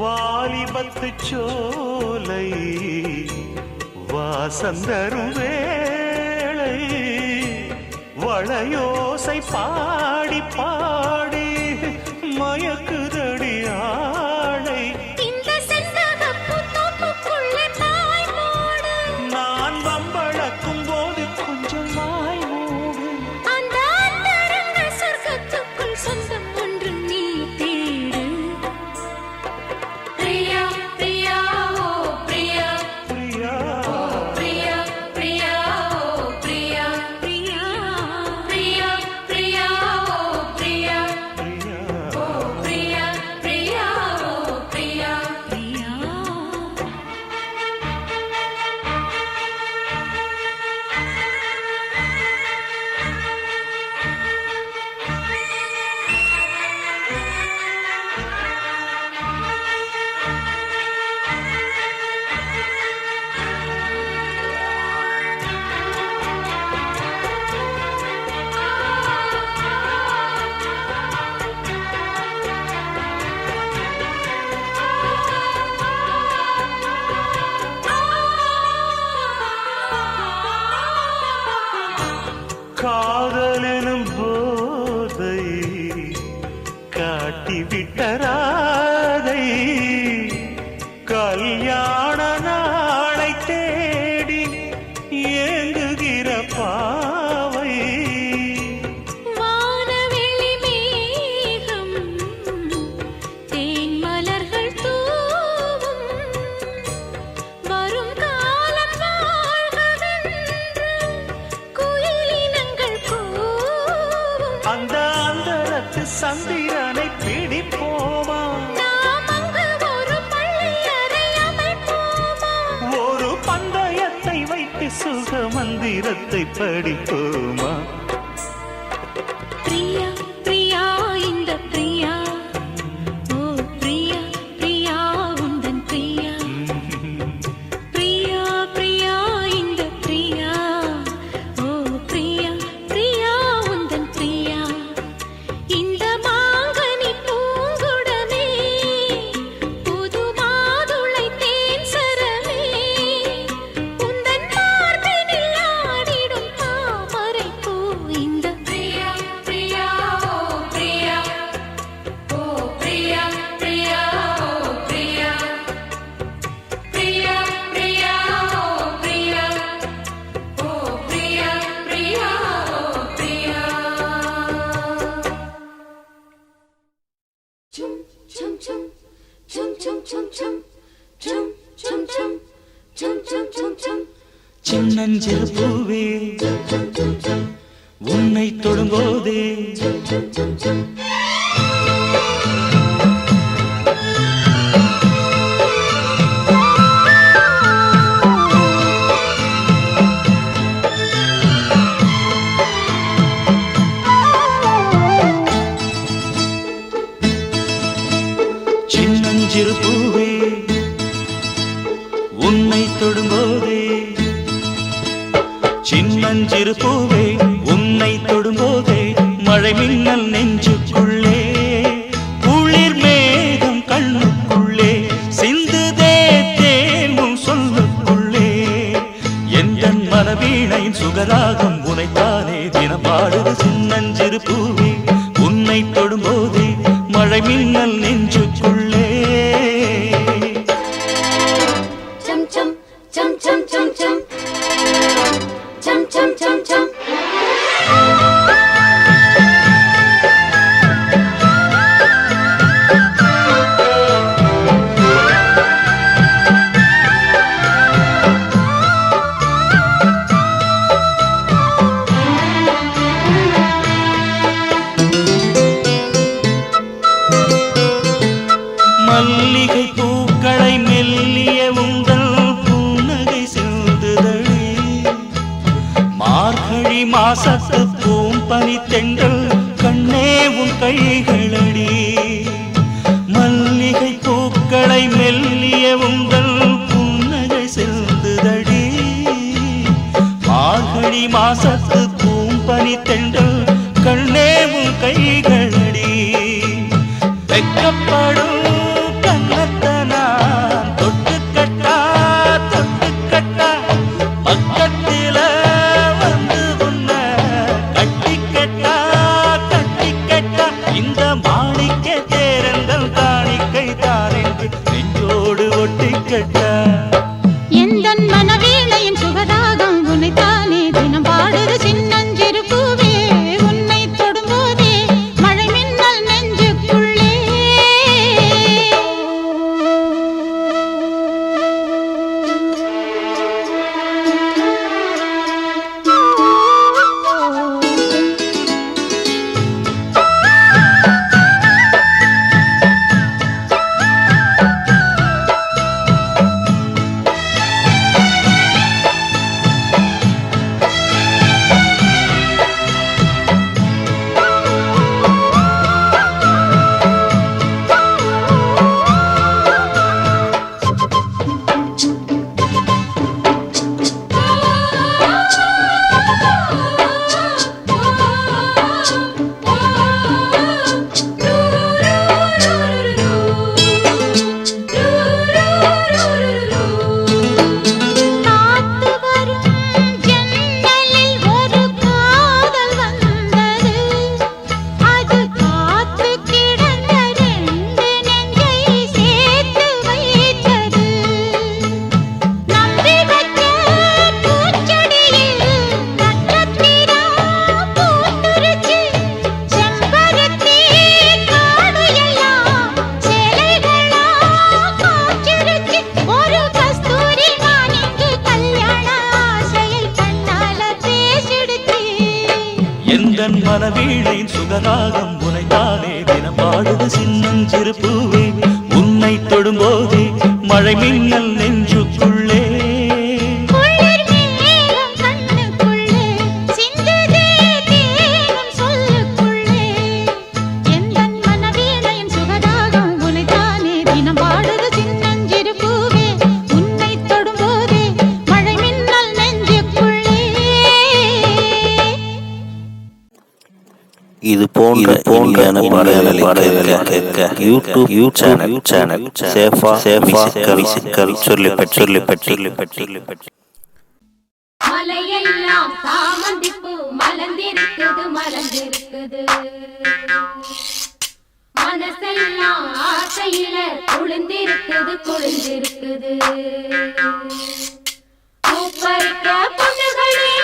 வாலிபத்து சோலை வாசந்தரும் வேளை வளையோசை பாடி பாடி மயக்குதடி ஆளை இந்த செண்பகப்பூ தோப்புக்குள்ளே பாய் போடு. நான் வம்பளக்கும் போது கொஞ்சம் வாய் மூடு அந்த அந்தரங்க சொர்க்கத்துக்குள் சொந்தம் ஒன்று நீ தேடு. பிரியா பிரியா ஓ பிரியா பிரியா பிரியா பிரியா ஓ பிரியா பிரியா பிரியா பிரியா ஓ பிரியா பிரியா ஓ பிரியா பிரியா ஓ பிரியா பிரியா. காதலெனும் போதை காட்டிவிட்ட ராதை கல்யாண நாளை தேடி ஏங்குகிற பாவை வானவெளி மேகம் தேன் மலர்கள் தூவும் வரும் காலம் வாழ்கவென்று குயிலினங்கள் கூவும். அந்த அந்தரத்து சந்திரனை பிடிப்போமா நாம் அங்கு ஒரு பள்ளி அறை அமைப்போமா. ஒரு பந்தயத்தை வைத்து சுக மந்திரத்தை படிப்போமா பிரியா பிரியா இந்த பிரியா ஓ பிரியா பிரியா உந்தன் பிரியா பிரியா பிரியா இந்த பிரியா ஓ பிரியா பிரியா உந்தன் பிரியா. இந்த மாங்கனி பூங்குடமே புது மாதுளை தேன் சரமே உந்தன் மார்பினில் ஆடிடும் தாமரை பூ இந்த பிரியா பிரியா ஓ பிரியா ஓ பிரியா பிரியா ஓ பிரியா பிரியா பிரியா ஓ பிரியா ஓ பிரியா பிரியா ஓ Priya. Chum chum chum chum chum chum chum chum chum chum chum chum chum chum. சின்னஞ்சிறு பூவே உன்னை தொடும்போதே சின்னஞ்சிறு பூவே உன்னை தொடும்போதே சின்னஞ்சிறு பூவே உன்னை தொடும்போதே மழை மின்னல் நெஞ்சுக்குள்ளே குளிர் மேகம் கண்ணுக்குள்ளே சிந்துதே தேனும் சொல்லுக்குள்ளே எந்தன் மனவீணையின் சுகராகம் உனைத்தானே தினம் பாடுது சின்னஞ்சிறு பூவே உன்னை தொடும்போதே மழை மின்னல் நெஞ்சுக்குள்ளே Chum chum chum chum chum chum chum chum chum chum. மல்லிகை பூக்களை மெல்லிய உந்தல் புன்னகை செல்லுதடி மார்கழி மாசத்து பூம்பனி தென்றல் கண்ணே உன் கைகளடி மல்லிகை பூக்களை மெல்லிய உந்தல் புன்னகை செல்லுதடி மார்கழி மாசத்து பூம்பனி தென்றல் கண்ணே உன் கைகளடி வெக்கப்படும் கண்ணத்தா கேட்டா எந்தன் மனவேளையின் சுகதாகம் உன்னைத்தானே தினம் பாடுது சின்னஞ்சிறு பூவே உன்னை தொடும்போதே மழை மின்னல் நெஞ்சுக்குள்ளே எந்தன் மனவீழையின் சுகராகம் உனைத்தானே தினம் பாடுது சின்னஞ்சிறு பூவே உன்னை தொடும்போதே மழை மின்னல் நெஞ்சுக்குள்ளே இது போன்ற பாடல்களை கேட்க யூடியூப் சேனல் சேஃபா சொல்லிப்பட்டி மலையெல்லாம் சாமந்திப்பூ மலர்ந்திருக்குது மலர்ந்திருக்குது மனசெல்லாம் ஆசையில குளிர்ந்திருக்குது குளிர்ந்திருக்குது பூப்பறிக்க பொண்ணுகளே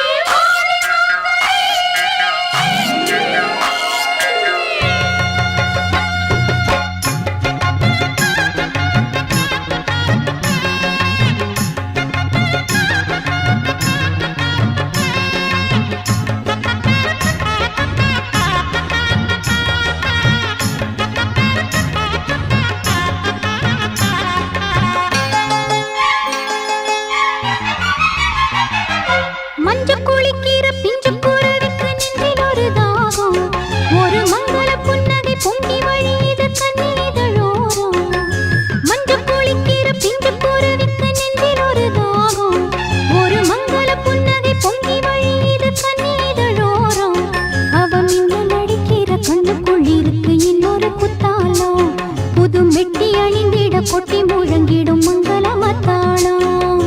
கொட்டி முழங்கிடும் மங்களமத்தாளம்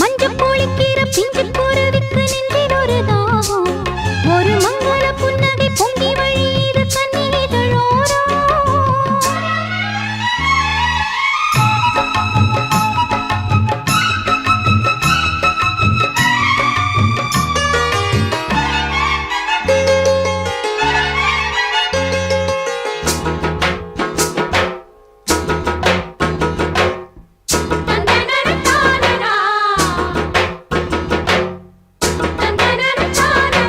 மஞ்சள் குளிக்கிற பிஞ்சு குருவிக்கு நெஞ்சில் ஒரு தாகம் ஒரு மங்கள புன்னகை பொங்கி வழியுது கண்ணீதழோரம்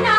na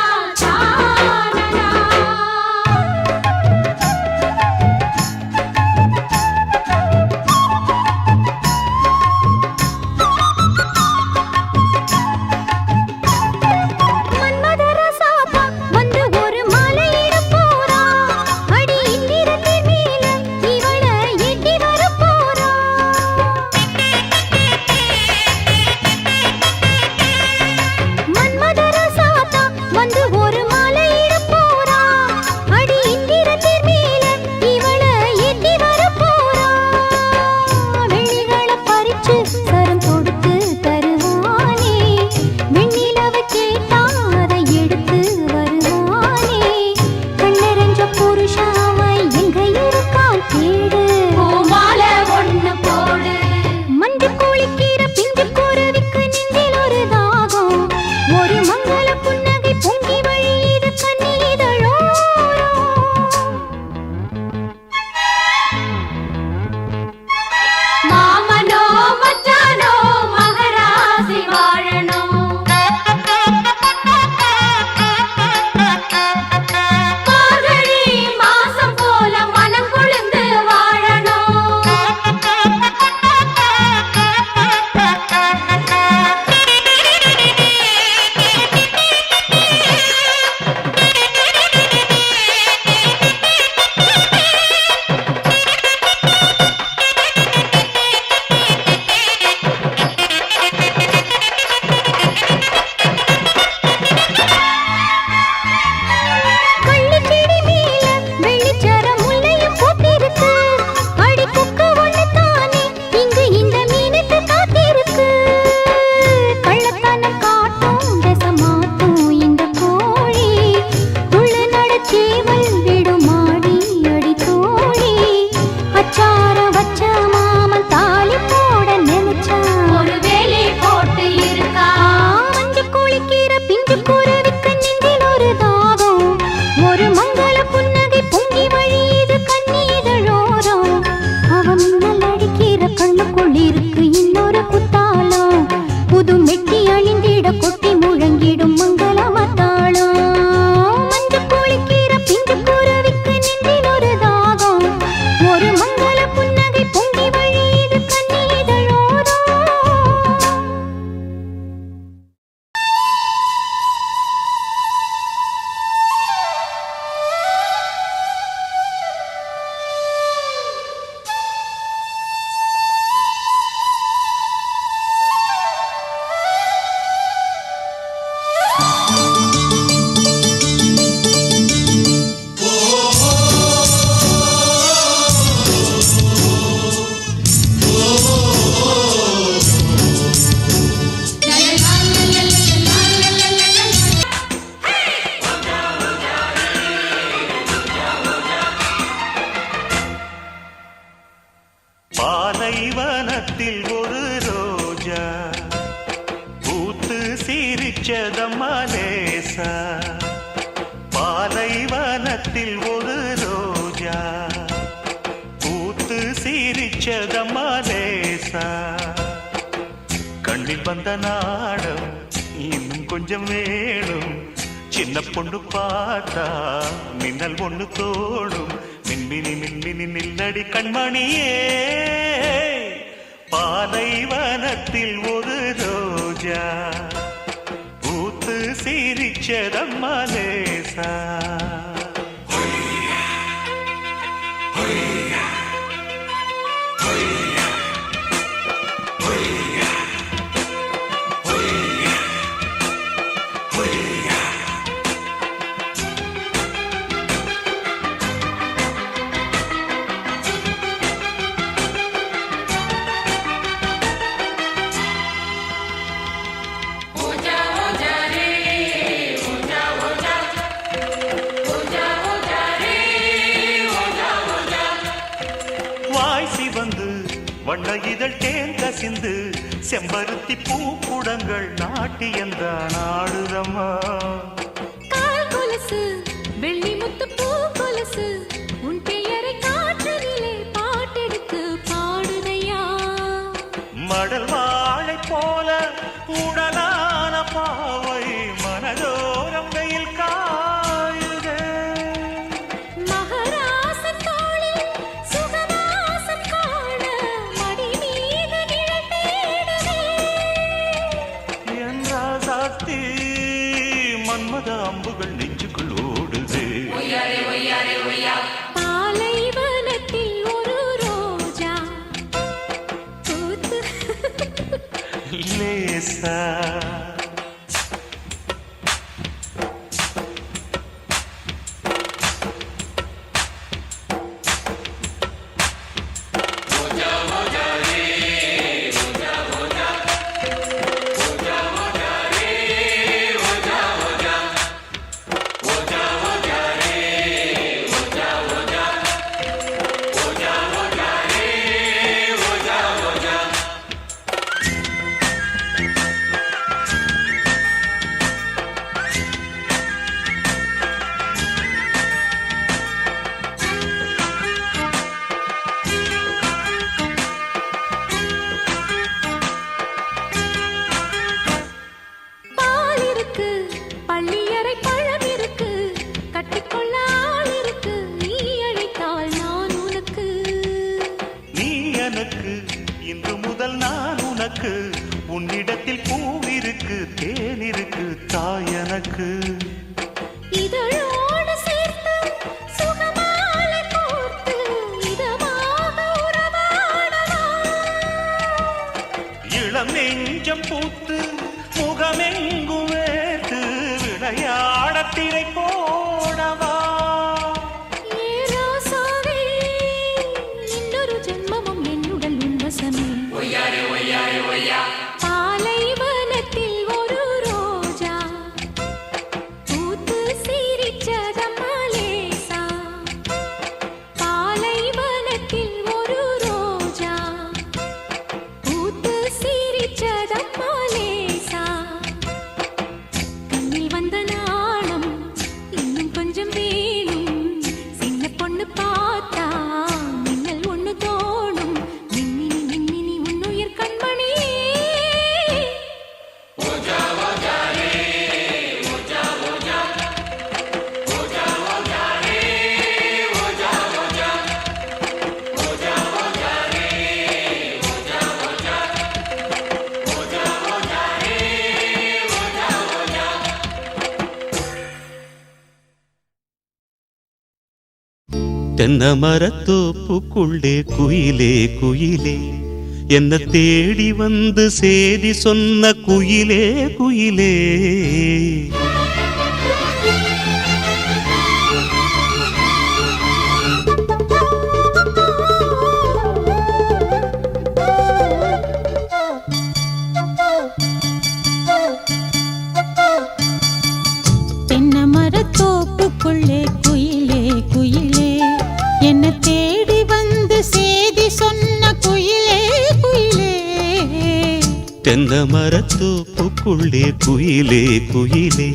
வச்ச மாமன் தாலி போட நினைச்சா ஒரு வேலை போட்டு இருக்கா மஞ்சு குளிக்கிற பிஞ்சு குருவிக்கு நெஞ்சில் ஒரு தாகம் ஒரு மங்கள புன்னகை பொங்கி வழியுது கண்ணீதழோரம் அவன் மின்னல் அடிக்கிற கண்ணுக்குள் இருக்கு இன்னொரு குத்தாலம் புது மெட்டி அணிந்திட கொட்டி முழங்கிடும் மங்கள மத்தாளம் மஞ்சு குளிக்கிற பிஞ்சு குருவிக்கு நெஞ்சில் ஒரு தாகம் ஒரு மங்கள புன்னகை பொங்கி வழியுது கண்ணீதழோரம் பாலைவனத்தில் ஒரு ரோஜா பூத்து சிரிச்சதம்மா லேசா பாலைவனத்தில் ஒரு ரோஜா பூத்து சிரிச்சதம்மா லேசா கண்ணில் வந்த நாடம் இன்னும் கொஞ்சம் வேணும் சின்ன பொண்ணு பார்த்தா மின்னல் ஒண்ணு தோடும் மின்மினி மின்மினி நில்லடி கண்மணியே பாலைவனத்தில் ஒரு ரோஜா பூத்து சிரிச்சதம்மா லேசா வண்ண இதழ் தேன் கசிந்து செம்பருத்தி பூக்குடங்கள் நாட்டியந்தான் ஆடுதம்மா கால் கொலுசு வெள்ளி முத்து பூ கொலுசு உன் பெயரை காற்றிலே பாட்டெடுத்து பாடுதையா மடல் வாழை போல உடலான பாவை மனதோரம் வெயில் காயுதே மகராசன் தோளில் சுகவாசம் காண மடி மீது நிழல் தேடுதே என் ராசாத்தி மன்மத அம்புகள் நெஞ்சுக்குள் ஓடுதே பாலைவனத்தில் ஒரு ரோஜா பூத்து லேசா பால் இருக்கு பள்ளியறை பழம் இருக்கு கட்டிக்கொள்ள ஆள் இருக்கு நீ அழைத்தால் நான் உனக்கு நீ எனக்கு இன்று முதல் நான் உனக்கு உன்னிடத்தில் பூவிருக்கு தேன் இருக்கு தாய் எனக்கு இதழோடு சேர்த்து சுகமாலை கோர்த்து இதமாக உறவாடவா இளம் நெஞ்சம் பூத்து முகமெங்கும் வேர்த்து விளையாட திரை போடவா ஏ ரோசாவே இன்னொரு ஜென்மமும் என்னுடன் உன்வசமே பாலைவனத்தில் ஒரு ரோஜா பூத்து சிரிச்சதம்மா லேசா பாலைவனத்தில் ஒரு ரோஜா தென்னை மரத்தோப்புக்குள்ளே குயிலே குயிலே என்ன தேடி வந்து சேதி சொன்ன குயிலே குயிலே. தென்னை மரத்தோப்புக்குள்ளே குயிலே குயிலே என்ன தேடி வந்து சேதி சொன்ன குயிலே குயிலே. தென்னை மரத்தோப்புக்குள்ளே குயிலே குயிலே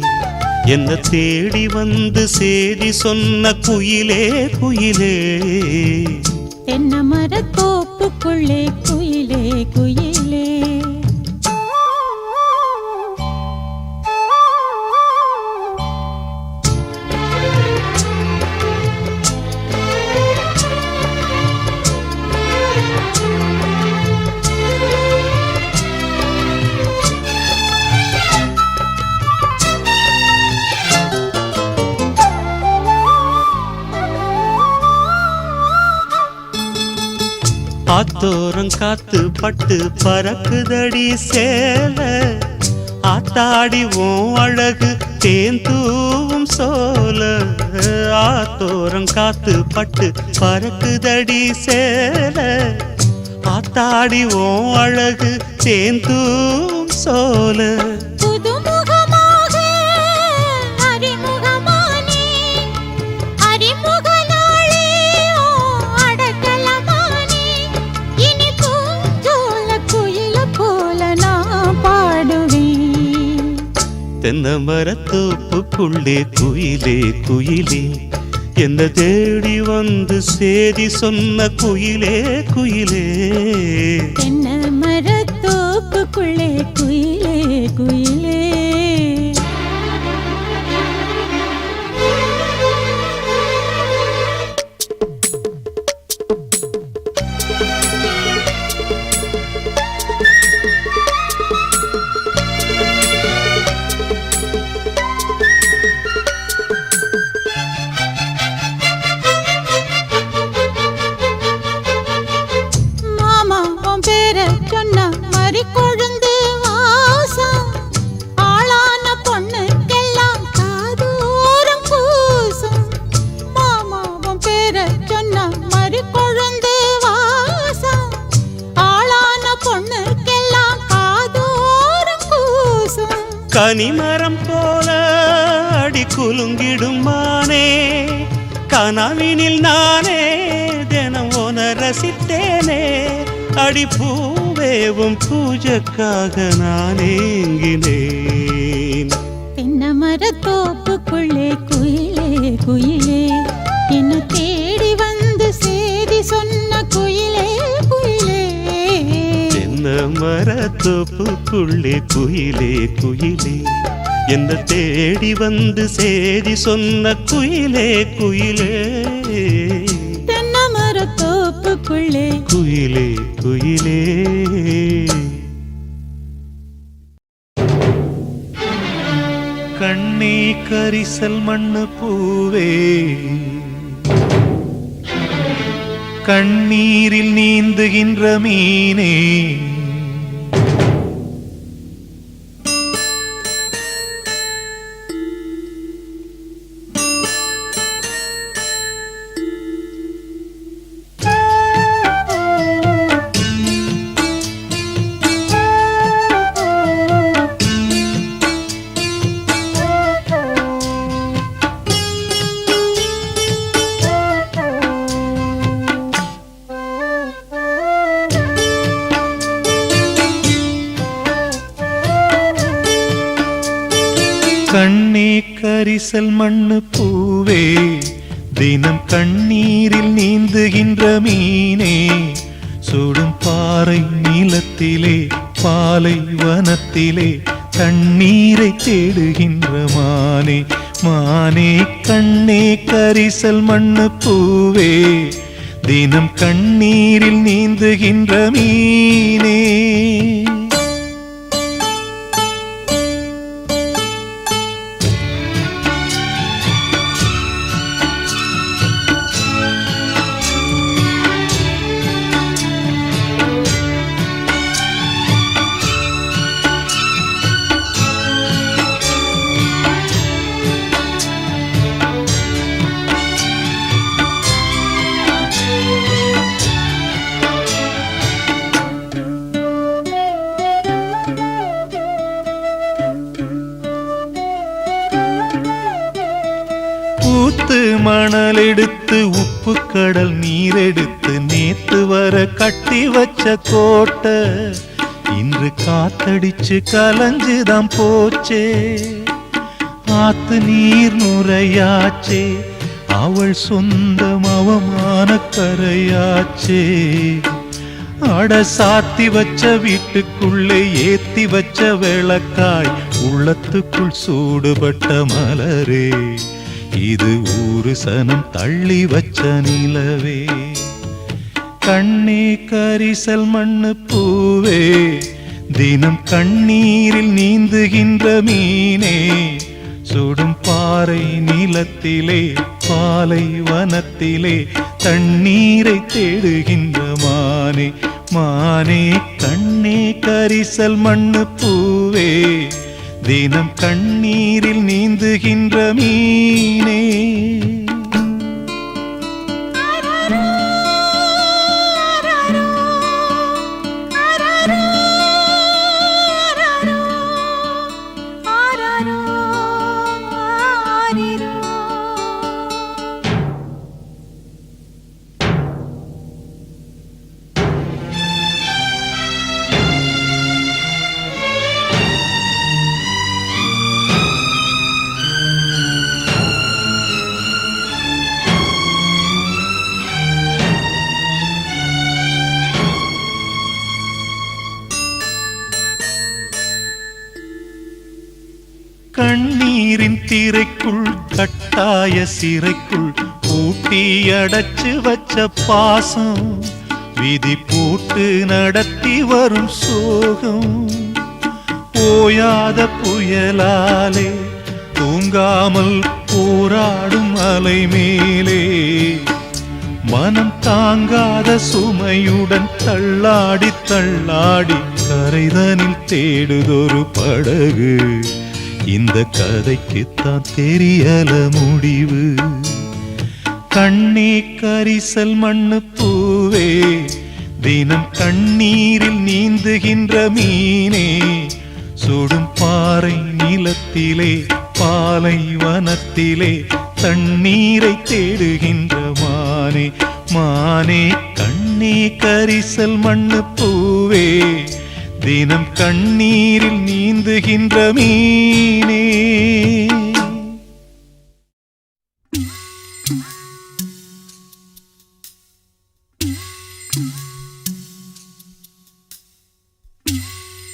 என்ன தேடி வந்து சேதி சொன்ன குயிலே குயிலே. தென்னை மரத்தோப்புக்குள்ளே குயிலே குயிலே. ஆத்தோரம் காத்து பட்டு பறக்குதடி சேல ஆத்தாடி ஓம் அழகு தேந்தூவும் சோல. ஆத்தோரம் காத்து பட்டு பறக்குதடி சேல ஆத்தாடி ஓம் அழகு தேந்தூவும் சோல. புதுமுகமாக அறிமுகமானே அறிமுகனாளே அடக்கலமானே இனி பூஞ்சோல குயில போல நான் பாடுவேன். தென்னை மரத்தோப்புக்குள்ளே குயிலே குயிலே என்ன தேடி வந்து சேதி சொன்ன குயிலே குயிலே. தென்னை மரத்தோப்புக்குள்ளே குயிலே குயிலே. மாமா உன் பேரை சொன்ன மறி கொழுந்து வாசம் ஆளான பொண்ணுக்கெல்லாம் காதூரம் பூசும். மாமா உன் பேரை சொன்ன மறி கொழுந்து வாசம் ஆளான பொண்ணுக்கெல்லாம் காதூரம் பூசும். கனிமரம் போல அடி குலுங்கிடும் மானே கனவினில் நானே தினம் உன ரசித்தேனே. அடி பூவேவும் பூஜைக்காக நான் ஏங்கினேன். தென்னை மரத்தோப்புக்குள்ளே குயிலே குயிலே என்ன தேடி வந்து சேதி சொன்ன குயிலே குயிலே. தென்னை மரத்தோப்புக்குள்ளே குயிலே குயிலே என்ன தேடி வந்து சேதி சொன்ன குயிலே குயிலே. தென்னை மரத்தோப்புக்குள்ளே குயிலே குயிலே. கண்ணே கரிசல் மண்ணு பூவே கண்ணீரில் நீந்துகின்ற மீனே கண்ணே கரிசல் மண்ணு பூவே தினம் கண்ணீரில் நீந்துகின்ற மீனே சுடும் பாறை நீலத்திலே பாலை வனத்திலே தண்ணீரை தேடுகின்ற மானே மானே. கண்ணே கரிசல் மண்ணு பூவே தினம் கண்ணீரில் நீந்துகின்ற மீனே. மணல் எடுத்து உப்பு கடல் நீர் எடுத்து நேத்து வர கட்டி வச்ச கோட்டை இன்று காத்தடிச்சு கலஞ்சுதான் போச்சே. ஆத்து நீர் நுரையாச்சே, அவள் சொந்தம் அவமான கரையாச்சே. அட சாத்தி வச்ச வீட்டுக்குள்ளே ஏத்தி வச்ச விளக்காய் உள்ளத்துக்குள் சூடுபட்ட மலரே, இது ஊரு சனம் தள்ளி வச்ச நிலவே. கண்ணே கரிசல் மண்ணு பூவே, தினம் கண்ணீரில் நீந்துகின்ற மீனே, சுடும் பாறை நிலத்திலே பாலை வனத்திலே தண்ணீரை தேடுகின்ற மானே. மானே கண்ணே கரிசல் மண்ணு பூவே, தினம் கண்ணீரில் நீந்துகின்ற மீனே. கண்ணீரின் திரைக்குள் கட்டாய சிறைக்குள் பூட்டி அடைச்சு வச்ச பாசம், விதி போட்டு நடத்தி வரும் சோகம். ஓயாத புயலாலே தூங்காமல் போராடும் அலை மேலே, மனம் தாங்காத சுமையுடன் தள்ளாடி தள்ளாடி கரைதனில் தேடுதொரு படகு. இந்த கதைக்குத்தான் தெரியல முடிவு. கண்ணே கரிசல் மண்ணு பூவே, தினம் கண்ணீரில் நீந்துகின்ற மீனே, சுடும் பாறை நிலத்திலே பாலை வனத்திலே தண்ணீரை தேடுகின்ற மானே. மானே கண்ணே கரிசல் மண்ணு பூவே, தினம் கண்ணீரில் நீந்துகின்ற மீனே.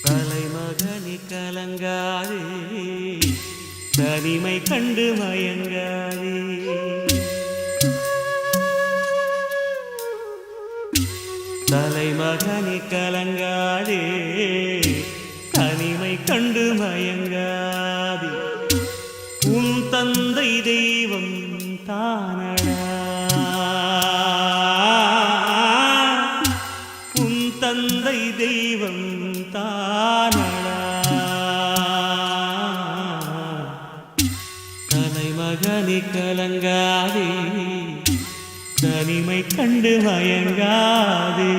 தலைமகனி கலங்காதே, தனிமை கண்டு மயங்காதே. தலைமகனி கலங்காதே, தனிமை கண்டு மயங்காதே. உன் தந்தை தெய்வம் தானடா, உன் தந்தை தெய்வம் தானடா. தலைமகனி கலங்காதே, தனிமை கண்டு மயங்காதே.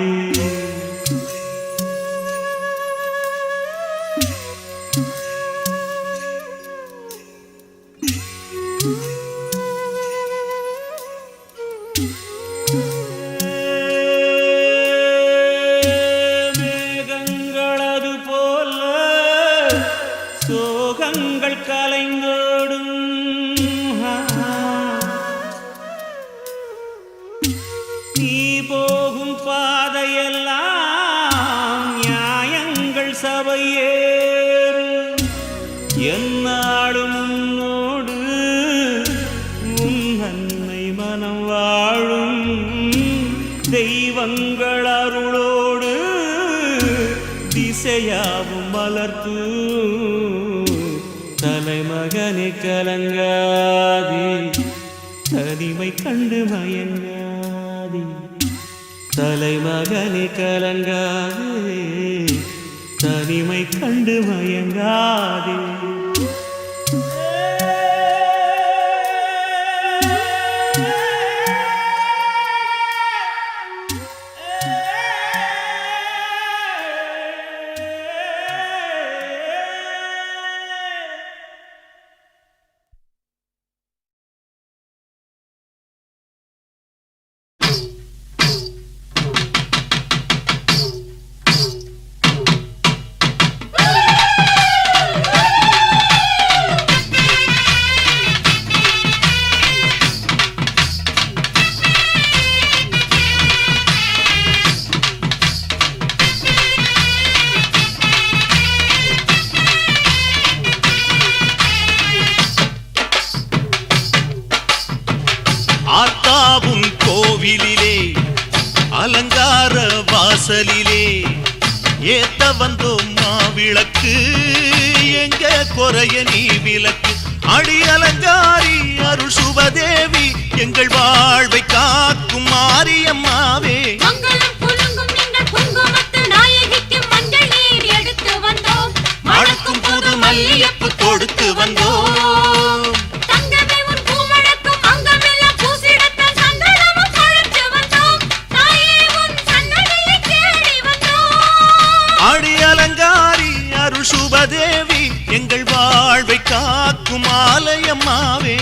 மேகங்களது போல சோகங்கள் கலைந்தோடும், நீ போகும் பாதையெல்லாம் நியாயங்கள் சபையேறு. என்னாடும் உன்னோடு உன் அன்னை மனம் வாழும், தெய்வங்கள் அருளோடு திசையாவும் மலர்த்து. தலைமகனே கலங்காதே, தனிமை கண்டு மயங்காதே. தலைமகனே கலங்காதே, தனிமை கண்டு மயங்காதே. வந்தோம் மாவிளக்கு எங்க குறைய நீ விளக்கு அடி அலங்காரி அருள் சுபதேவி எங்கள் வாழ்வை காக்கும் மாரியம்மாவே மணக்கும் புது மல்லியப்பு கொடுத்து வந்தோம் அடி அலங்காரி அருள் சுபதேவி எங்கள் வாழ்வை காக்கும் ஆலயம்மாவே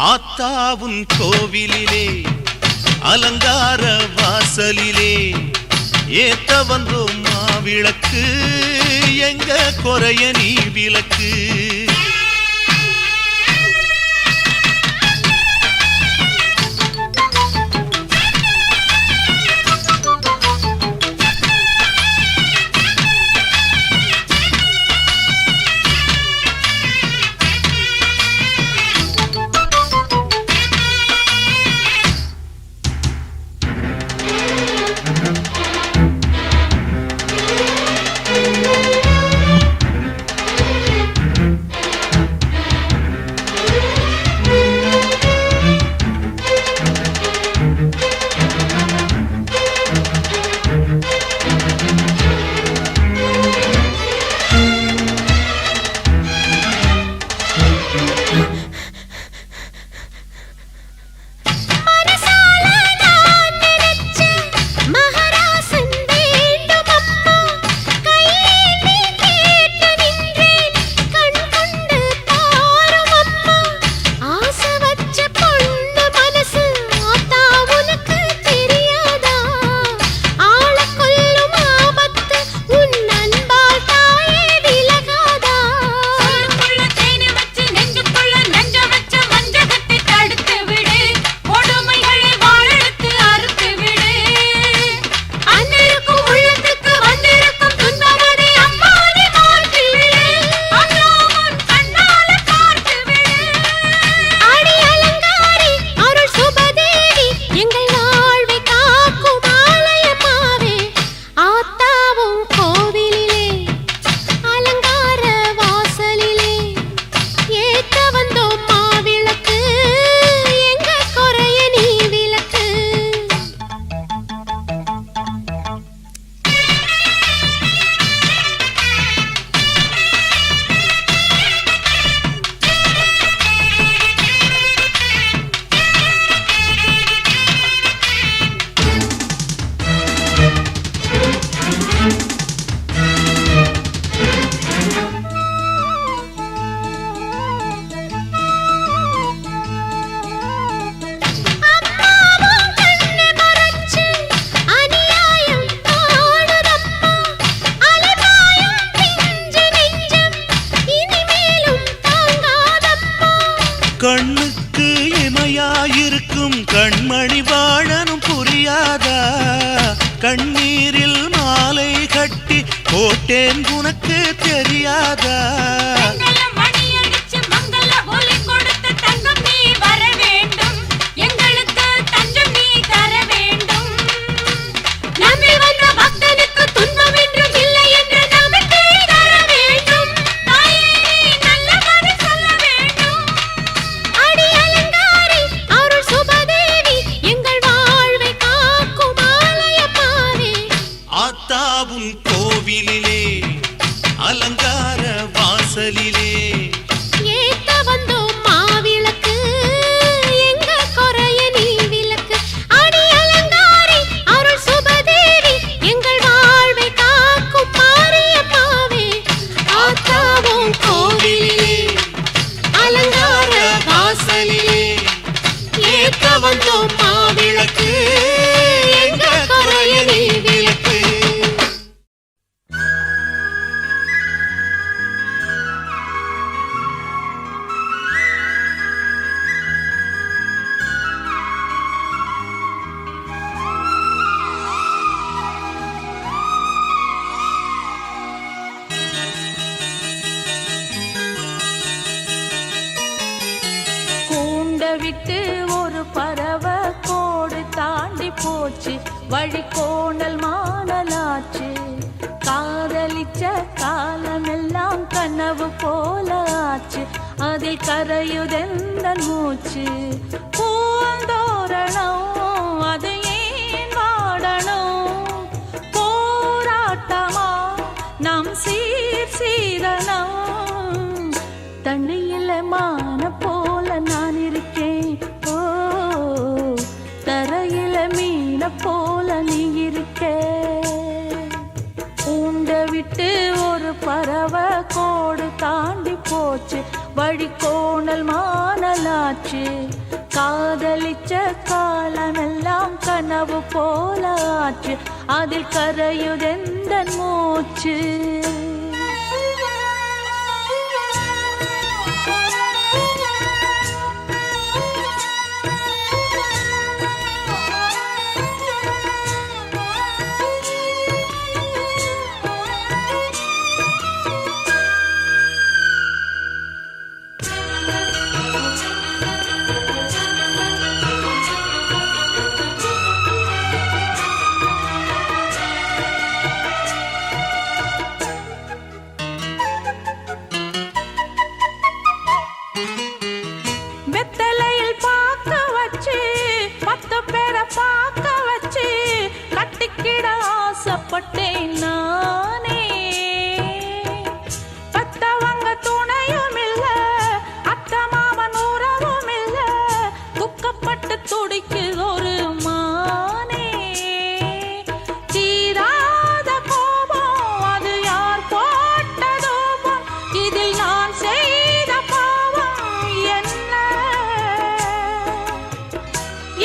ஆத்தாவுன் கோவிலிலே அலங்கார வாசலிலே ஏத்த வந்தோம் மாவிளக்கு எங்க குறைய நீ விளக்கு கண்ணுக்கு இமையாயிருக்கும் கண்மணி வாழனும் புரியாதா கண்ணீரில் மாலை கட்டி போட்டேன் உனக்கு தெரியாதா கோவிலிலே அலங்கார வாசலிலே ஏத்த வந்தோம் மாவிளக்கு எங்க குறைய நீ விளக்கு அடி அலங்காரி அருள் சுபதேவி எங்கள் வாழ்வை காக்கும் மாரியம்மாவே ஆத்தாவும் கோவிலிலே அலங்கார வாசலிலே ஏத்த வந்தோம் மாவிளக்கு எங்க குறைய நீ விளக்கு விட்டு ஒரு பறவை கோடு தாண்டி போச்சு வழி கோணல் மானலாச்சு காதலி அதில் கரையுதெந்தன் மூச்சு. பூந்தோரணம் அது ஏன் வாடணும்? போராட்டமா நம் சீர்சீதனம். தண்ணியில மான போல நான் இருக்கேன், ஓ தரையில மீன போல நீ இருக்க. உண்ட விட்டு ஒரு பறவை கோடு தாண்டி போச்சு, வழி கோணல் மானலாச்சு. காதலிச்ச காலமெல்லாம் கனவு போல ஆச்சு, அதில் கரையுதெந்தன் மூச்சு. வெத்தலையில் பார்க்க வச்சு 10 பேரை பார்க்க வச்சு கட்டிக்கிட ஆசைப்பட்டேன் நானே. பத்தவங்க துணையும் இல்ல, அத்த மாமன் உறவும் இல்ல, துக்கப்பட்டு துடிக்குது ஒரு மானே. தீராத கோபம் அது யார் போட்ட தூபம், இதில் நான் செய்த பாவம் என்ன?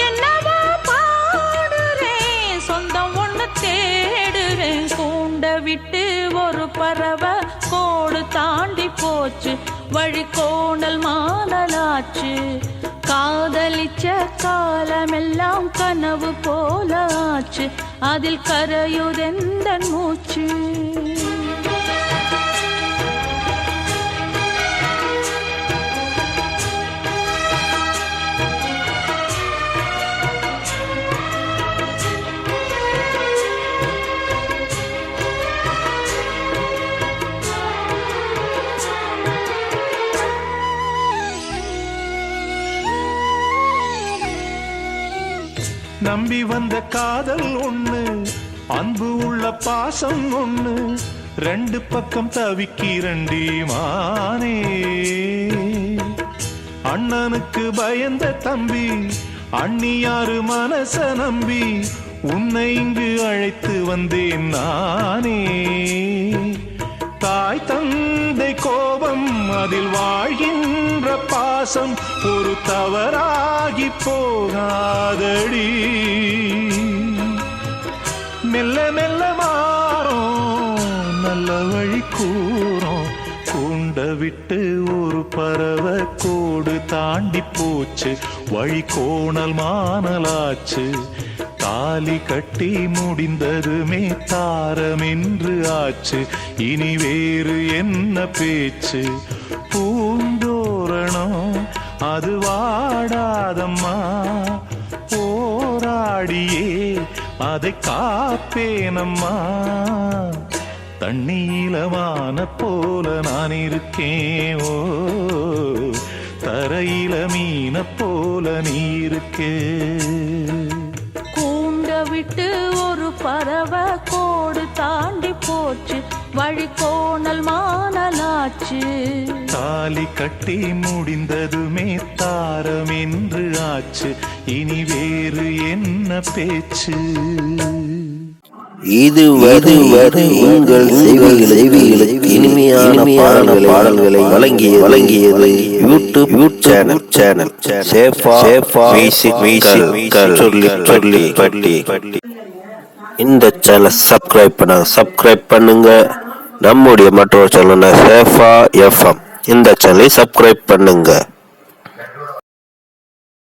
என்னவோ பாடுறேன், சொந்தம் ஒண்ணு தேடுறேன். கூண்ட விட்டு ஒரு பறவை கோடு தாண்டி போச்சு, வழி கோணல் மானலாச்சு. காதலிச்ச காலமெல்லாம் கனவு போல ஆச்சு, அதில் கரையுதெந்தன் மூச்சு. நம்பி வந்த காதல் ஒண்ணு, அன்பு உள்ள பாசம் ஒண்ணு, ரெண்டு பக்கம் தவிக்கிறண்டி மானே. அண்ணனுக்கு பயந்த தம்பி, அண்ணியாரு மனச நம்பி, உன்னை இங்கு அழைத்து வந்தேன் நானே. தாய் தந்தை கோபம், அதில் வாழ்கின்ற பாசம் ஒரு தவறாகி போகாதடி. மெல்ல மெல்ல மாறும், நல்ல வழி கூறும். கூண்ட விட்டு ஒரு பறவை கோடு தாண்டி போச்சு, வழி கோணல் மானலாச்சு. தாலி கட்டி முடிந்ததுமே தாரமென்று ஆச்சு, இனி வேறு என்ன பேச்சு? பூந்தோரணம் அது வாடாதம்மா, போராடியே அதை காப்பேனம்மா. தண்ணீலமான போல நான் இருக்கேன், ஓ தரையில மீன போல நீ இருக்கே. விட்டு ஒரு பறவை கோடு தாண்டி போச்சு, வழி கோணல் மானலாச்சு. தாலி கட்டி முடிந்ததுமே தாரம் என்று ஆச்சு, இனி வேறு என்ன பேச்சு? இதுவரை உங்கள் செவிகளுக்கு இனிமையான பாடல்களை வழங்கியது யூடியூப் சேனல் சேஃபா மியூசிக் சொல்லி பட்டி. இந்த சேனலை சப்ஸ்கிரைப் பண்ணுங்க. நம்முடைய மற்றொரு சேனல் சேஃபா FM, இந்த சேனலை சப்ஸ்கிரைப் பண்ணுங்க.